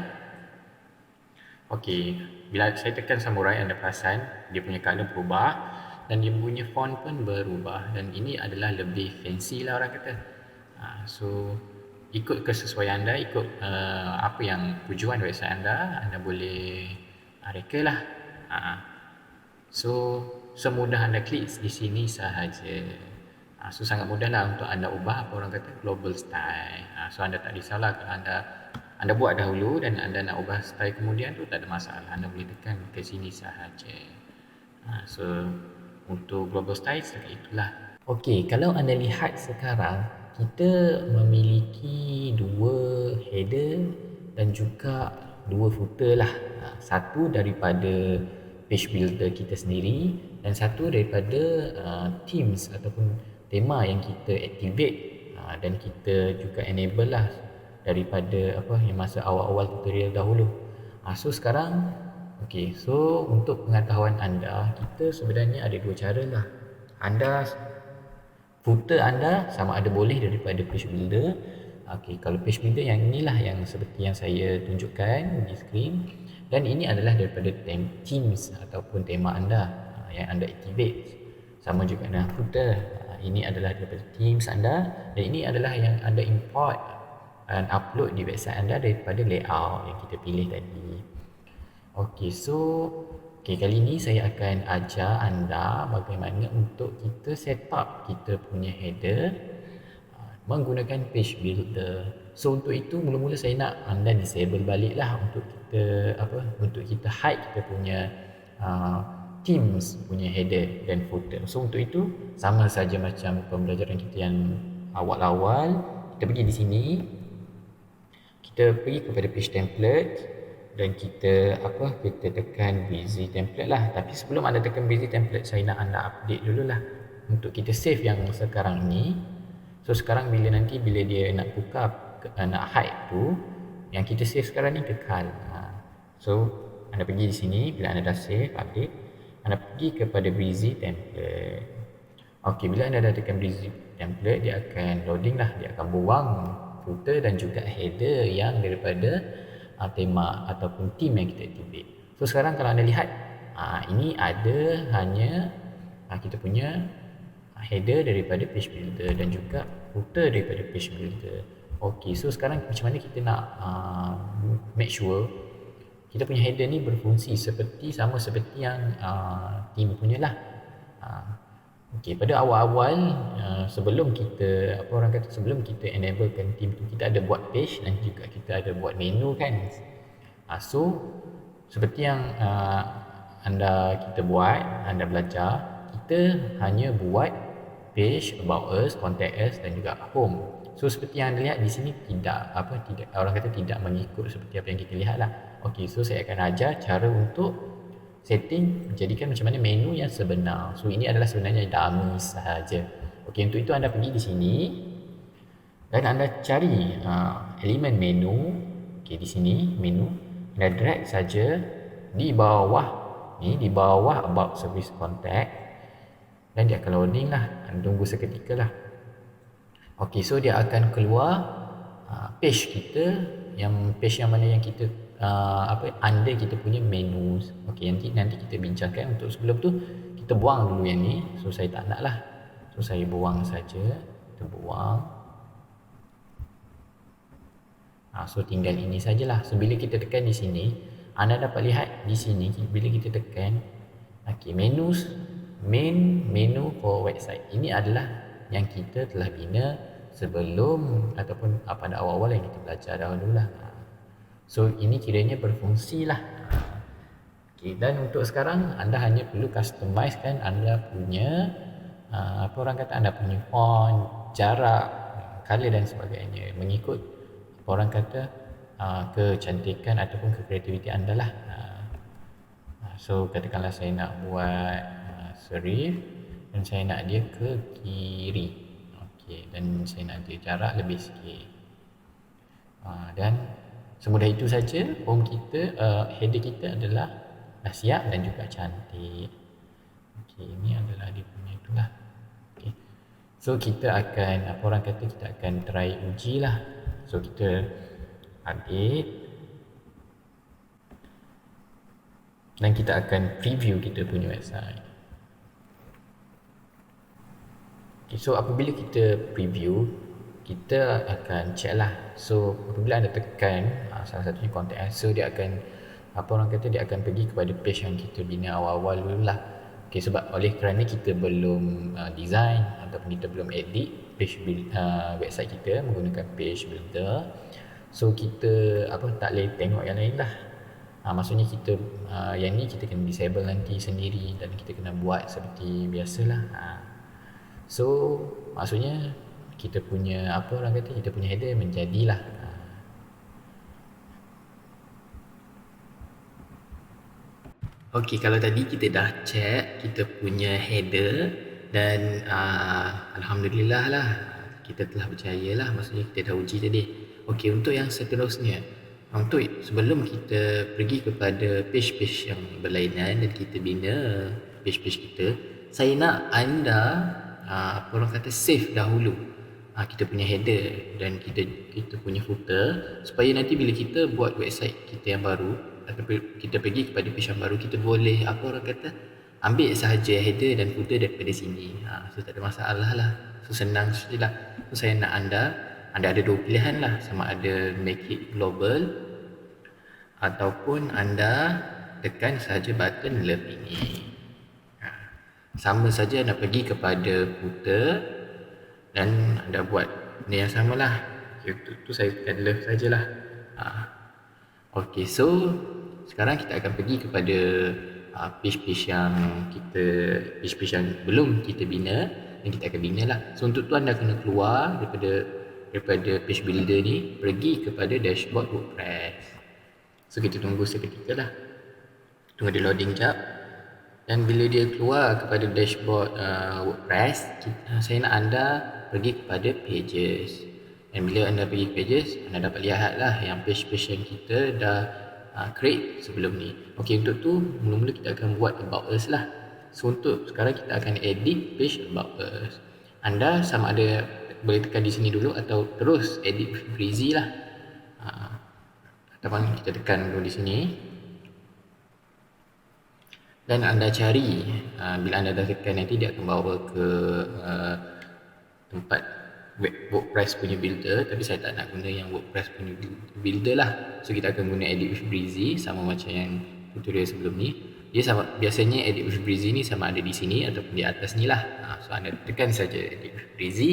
Okay, bila saya tekan samurai, anda perasan dia punya color berubah dan dia punya font pun berubah dan ini adalah lebih fancy lah orang kata. So ikut kesesuaian anda, ikut apa yang tujuan website anda boleh reka lah. So semudah anda klik di sini sahaja. So sangat mudah lah untuk anda ubah apa orang kata global style. So anda tak risaulah kalau anda buat dahulu dan anda nak ubah style kemudian tu tak ada masalah. Anda boleh tekan ke sini sahaja. So untuk global style setakat itulah. Okey, kalau anda lihat sekarang kita memiliki dua header dan juga dua footer lah. Satu daripada page builder kita sendiri dan satu daripada themes ataupun tema yang kita activate dan kita juga enable lah daripada apa yang masa awal-awal tutorial dahulu. So sekarang okey, so untuk pengetahuan anda, kita sebenarnya ada dua cara lah. Footer anda sama ada boleh daripada page builder. Okey, kalau page builder yang inilah yang seperti yang saya tunjukkan di skrin, dan ini adalah daripada themes ataupun tema anda yang anda activate. Sama juga dengan footer. Ini adalah daripada themes anda dan ini adalah yang anda import dan upload di website anda daripada layout yang kita pilih tadi. Okey, so kali ini saya akan ajar anda bagaimana untuk kita set up kita punya header menggunakan page builder. So untuk itu mula-mula saya nak anda disable baliklah untuk kita hide kita punya themes punya header dan footer. So untuk itu sama saja macam pembelajaran kita yang awal-awal, kita pergi di sini, kita pergi kepada page template dan kita tekan busy template lah. Tapi sebelum anda tekan busy template, saya nak anda update dululah untuk kita save yang sekarang ni. So sekarang bila dia nak buka nak hide tu, yang kita save sekarang ni kekal. So anda pergi di sini, bila anda dah save update, anda pergi kepada busy template. Okey, bila anda dah tekan busy template, dia akan loading lah, dia akan buang footer dan juga header yang daripada tema ataupun theme yang kita activate. So sekarang kalau anda lihat, ini ada hanya kita punya header daripada page builder dan juga footer daripada page builder. Okey, so sekarang macam mana kita nak make sure kita punya header ni berfungsi sama seperti yang theme punya lah. Okey, pada awal-awal sebelum kita enablekan theme tu, kita ada buat page dan juga kita ada buat menu kan. So seperti yang kita belajar, kita hanya buat page, about us, contact us dan juga home. So seperti yang anda lihat di sini tidak orang kata tidak mengikut seperti apa yang kita lihat lah. Okey, so saya akan ajar cara untuk setting jadikan macam mana menu yang sebenar. So ini adalah sebenarnya dummy sahaja. Okey, untuk itu anda pergi di sini dan anda cari elemen menu. Okey, di sini menu, anda drag saja di bawah ni, di bawah about service contact, dan dia akan loading lah. Anda tunggu seketika lah. Okey, so dia akan keluar page kita, page yang mana yang kita under kita punya menu. Okey, nanti kita bincangkan. Untuk sebelum tu kita buang dulu yang ni. So saya tak nak lah. So saya buang saja. Kita buang. So tinggal ini sajalah. So bila kita tekan di sini, anda dapat lihat di sini bila kita tekan menus, main menu for website. Ini adalah yang kita telah bina sebelum ataupun pada awal-awal yang kita belajar dahulu lah. So ini kiranya berfungsi lah. Dan untuk sekarang anda hanya perlu customize kan anda punya anda punya font, jarak, color dan sebagainya mengikut orang kata kecantikan ataupun kreativiti anda lah. So katakanlah saya nak buat serif dan saya nak dia ke kiri. Okey, dan saya nak dia jarak lebih sikit. Dan semudah itu saja home kita, header kita adalah dah siap dan juga cantik. Okey, ini adalah dia punya itulah. Okey. So kita akan kita akan try uji lah. So kita update dan kita akan preview kita punya website. Okay, so apabila kita preview, kita akan check lah. So apabila anda tekan salah satunya contact answer, dia akan dia akan pergi kepada page yang kita bina awal-awal dulu lah. Okay, sebab oleh kerana kita belum design ataupun kita belum edit page website kita menggunakan page builder, so kita tak boleh tengok yang lain lah. Maksudnya kita yang ni kita kena disable nanti sendiri dan kita kena buat seperti biasalah. So maksudnya kita punya kita punya header menjadilah. Okey, kalau tadi kita dah check kita punya header dan alhamdulillah lah kita telah berjaya lah, maksudnya kita dah uji tadi. Okey, untuk yang seterusnya, untuk sebelum kita pergi kepada page-page yang berlainan dan kita bina page-page kita, saya nak anda save dahulu kita punya header dan kita punya footer, supaya nanti bila kita buat website kita yang baru ataupun kita pergi kepada page yang baru, kita boleh ambil sahaja header dan footer daripada sini. So tak ada masalah lah. So senang sajalah. So saya nak anda ada dua pilihan lah, sama ada make it global ataupun anda tekan sahaja button love ini. Sama saja anda pergi kepada footer dan anda buat ni yang samalah. Itu saya tekan love sajalah. Okey, so sekarang kita akan pergi kepada page-page yang belum kita bina dan kita akan bina lah. So untuk tu anda kena keluar daripada page builder ni, pergi kepada dashboard WordPress. So kita tunggu seketika lah, tunggu dia loading jap. Dan bila dia keluar kepada dashboard WordPress, saya nak anda pergi kepada pages. Dan bila anda pergi pages, anda dapat lihat lah yang page-page yang kita dah create sebelum ni. Okey, untuk tu mula-mula kita akan buat about us lah. So untuk sekarang kita akan edit page about us. Anda sama ada boleh tekan di sini dulu atau terus edit with Breezy lah. Ataupun kita tekan dulu di sini dan anda cari. Bila anda dah tekan, nanti dia akan bawa ke tempat WordPress punya builder, tapi saya tak nak guna yang WordPress punya builder lah. So kita akan guna edit with Breezy, sama macam yang tutorial sebelum ni. Dia biasanya edit with Breezy ni sama ada di sini ataupun di atas ni lah. So anda tekan saja edit with Breezy.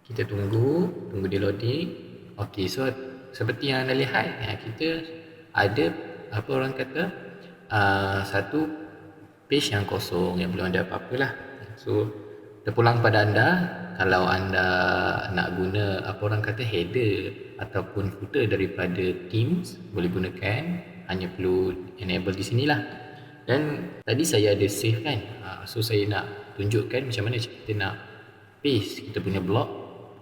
Kita tunggu dia loading. Okey, so seperti yang anda lihat, kita ada satu page yang kosong yang belum ada apa-apa lah. So terpulang pada anda kalau anda nak guna apa orang kata header ataupun footer daripada Teams, boleh gunakan, hanya perlu enable di sinilah. Dan tadi saya ada save kan, so saya nak tunjukkan macam mana kita nak paste kita punya blog,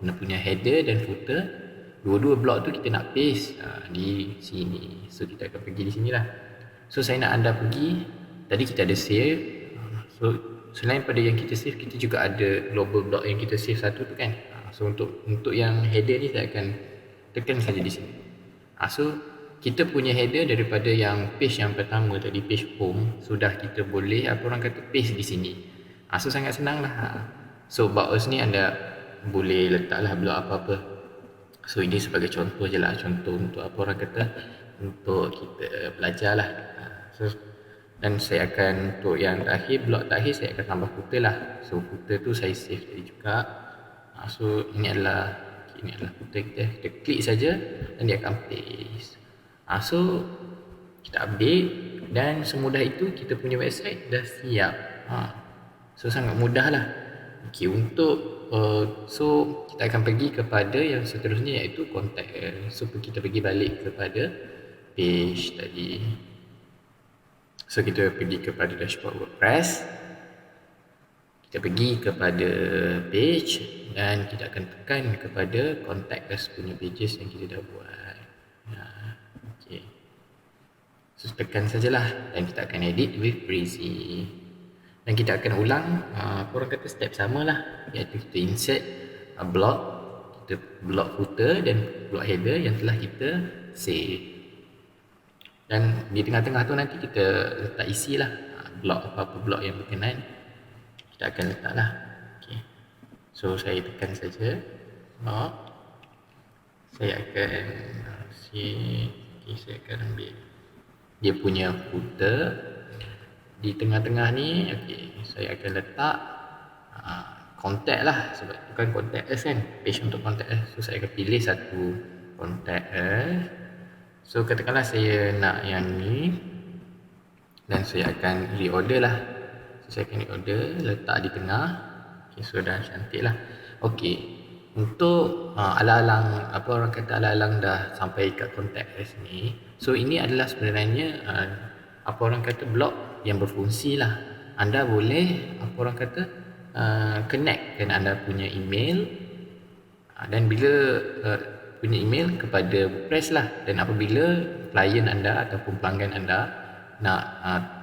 kita punya header dan footer. Dua-dua blog tu kita nak paste di sini. So kita akan pergi di sinilah. So saya nak anda pergi, tadi kita ada save. So selain pada yang kita save, kita juga ada global blog yang kita save satu tu kan. So untuk yang header ni saya akan tekan saja di sini. So kita punya header daripada yang page yang pertama tadi, page home, sudah kita boleh apa orang kata paste di sini. So sangat senang lah. So about us ni anda boleh letaklah blog apa-apa. So ini sebagai contoh je lah, contoh untuk apa orang kata, untuk kita belajar lah. So dan saya akan untuk yang terakhir, blog terakhir saya akan tambah footer lah. So footer tu saya save tadi juga. So ini adalah footer kita klik saja dan dia akan paste. So kita update dan semudah itu kita punya website dah siap. So sangat mudah lah. Okay, untuk so kita akan pergi kepada yang seterusnya, iaitu contact. So kita pergi balik kepada page tadi. So kita pergi kepada dashboard WordPress, kita pergi kepada page dan kita akan tekan kepada contact us punya pages yang kita dah buat. Okay. So tekan sajalah dan kita akan edit with Breezy. Dan kita akan ulang orang kata step sama lah, iaitu kita insert blog, kita blog footer dan blog header yang telah kita save. Dan di tengah-tengah tu nanti kita letak isi lah blog, apa-apa blog yang berkenaan kita akan letak lah. Okay. So saya tekan saja blog, saya akan saya akan ambil dia punya footer di tengah-tengah ni. Okay, saya akan letak contact lah, sebab tu kan contact us kan, page untuk contact us. So saya akan pilih satu contact us. So katakanlah saya nak yang ni dan saya akan reorder lah. So saya akan reorder, letak di tengah. Okay, so dah cantik lah. Okay, untuk alang-alang apa orang kata, alang-alang dah sampai kat contact us ni. So ini adalah sebenarnya apa orang kata blog yang berfungsi lah. Anda boleh apa orang kata connect kan anda punya email dan bila punya email kepada WordPress lah. Dan apabila klien anda ataupun pelanggan anda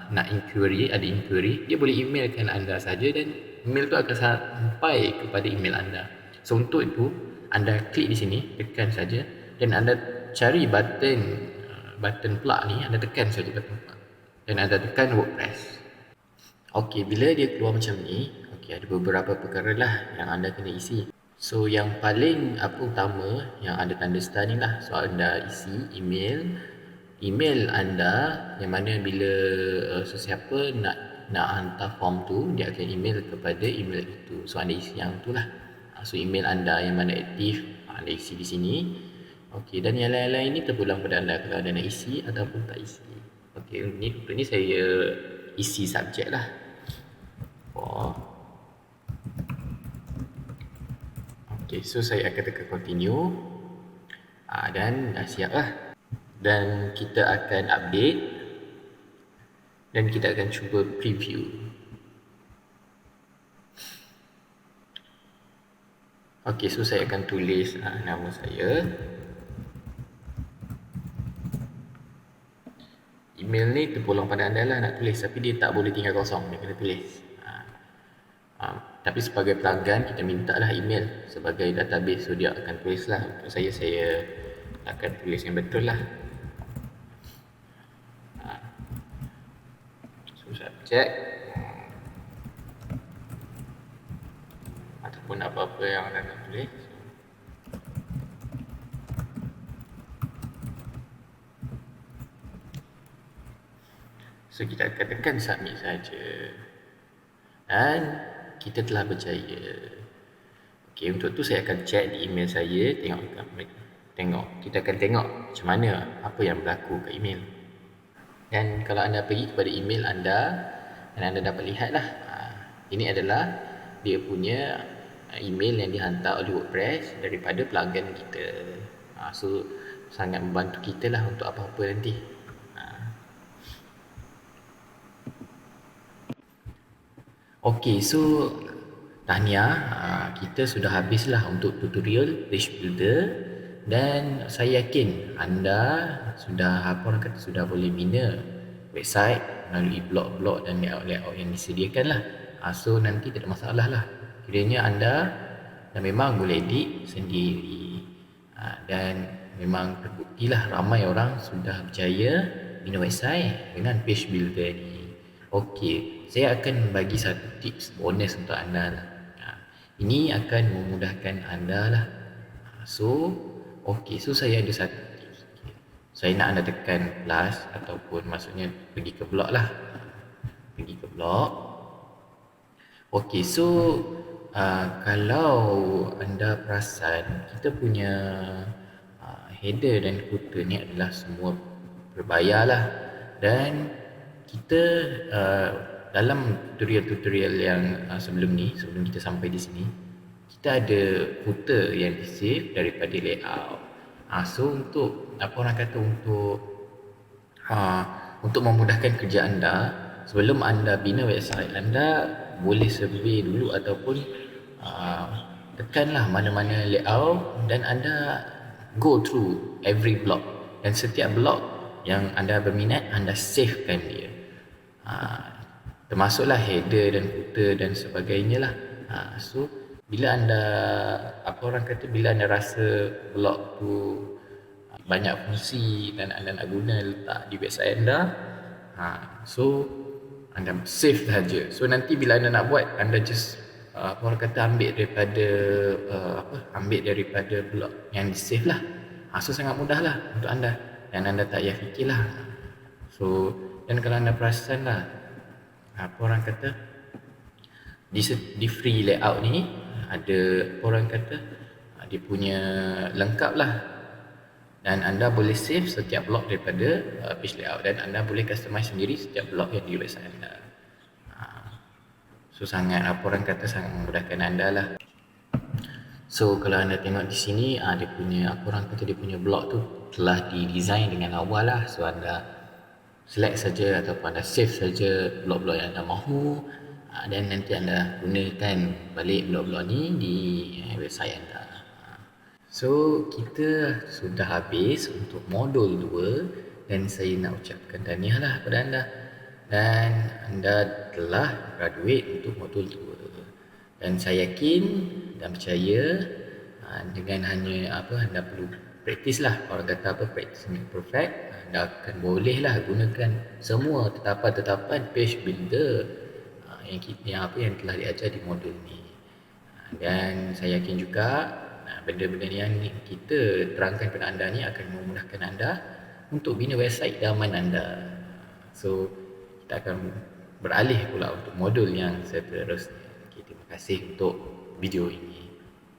nak inquiry, ada inquiry, dia boleh emailkan anda saja dan email tu akan sampai kepada email anda. So untuk itu anda klik di sini, tekan saja dan anda cari button plug ni, anda tekan saja button plug dan anda tekan WordPress. Okey, bila dia keluar macam ni, okey, ada beberapa perkara lah yang anda kena isi. So yang paling utama yang ada tanda star ni lah. So anda isi email anda, yang mana bila sesiapa nak hantar form tu, dia akan email kepada email itu. So anda isi yang tu lah. So email anda yang mana aktif, anda isi di sini. Okey, dan yang lain-lain ni terpulang pada anda kalau anda nak isi ataupun tak isi. Okey, untuk ni saya isi subjek lah. Okay, so saya akan tekan continue dan dah siap lah. Dan kita akan update dan kita akan cuba preview. Okay, so saya akan tulis nama saya. Email ni terpulang pada anda lah nak tulis, tapi dia tak boleh tinggal kosong, dia kena tulis. Tapi sebagai pelanggan kita minta lah email sebagai database, so dia akan tulis lah. Untuk saya akan tulis yang betul lah. So subjek ataupun apa-apa yang anda nak tulis. So kita akan tekan submit saja dan kita telah berjaya. Okey, untuk tu saya akan check di email saya, kita akan tengok macam mana apa yang berlaku kat email. Dan kalau anda pergi kepada email anda dan anda dapat lihat lah, ini adalah dia punya email yang dihantar oleh WordPress daripada plugin kita. So sangat membantu kita lah untuk apa-apa nanti. Okey, so tahniah, kita sudah habislah untuk tutorial page builder dan saya yakin anda sudah sudah boleh bina website melalui blog-blog dan layout-layout yang disediakan lah. So nanti tidak masalah lah. Kiranya anda dan memang boleh edit sendiri. Dan memang terbuktilah ramai orang sudah berjaya bina website dengan page builder ni. Okey, saya akan bagi satu tips bonus untuk anda lah. Ini akan memudahkan anda lah. So, okey, so saya ada satu tips. Saya nak anda tekan plus ataupun maksudnya pergi ke blog lah. Pergi ke blog. Okey, so kalau anda perasan kita punya header dan footer ni adalah semua berbayar lah. Dan kita dalam tutorial-tutorial yang sebelum kita sampai di sini, kita ada footer yang di save daripada layout. So untuk apa orang kata untuk memudahkan kerja anda, sebelum anda bina website, anda boleh survey dulu ataupun tekanlah mana-mana layout dan anda go through every block, dan setiap block yang anda berminat anda savekan dia. Termasuklah header dan footer dan sebagainya lah. So bila anda bila anda rasa blog tu banyak fungsi dan anda nak guna letak di website anda, so anda save saja. So nanti bila anda nak buat, anda just ambil daripada blog yang di save lah. So sangat mudah lah untuk anda dan anda tak payah fikirlah. So dan kalau anda perasan lah, di free layout ni ada dia punya lengkap lah, dan anda boleh save setiap blok daripada page layout dan anda boleh customize sendiri setiap blok yang di website anda. So sangat sangat memudahkan anda lah. So kalau anda tengok di sini, dia punya blog tu telah didesain dengan awal lah. So anda select saja ataupun anda save saja blog-blog yang anda mahu, dan nanti anda gunakan balik blog-blog ni di website anda. So kita sudah habis untuk modul 2 dan saya nak ucapkan tahniah lah kepada anda, dan anda telah graduate untuk modul 2. Dan saya yakin dan percaya dengan hanya anda perlu praktis lah. Orang kata practice make perfect. Anda akan boleh lah gunakan semua tetapan-tetapan page builder yang telah diajar di modul ni. Dan saya yakin juga benda-benda yang kita terangkan kepada anda ni akan memudahkan anda untuk bina website idaman anda. So kita akan beralih pula untuk modul yang seterusnya. Terima kasih untuk video ini.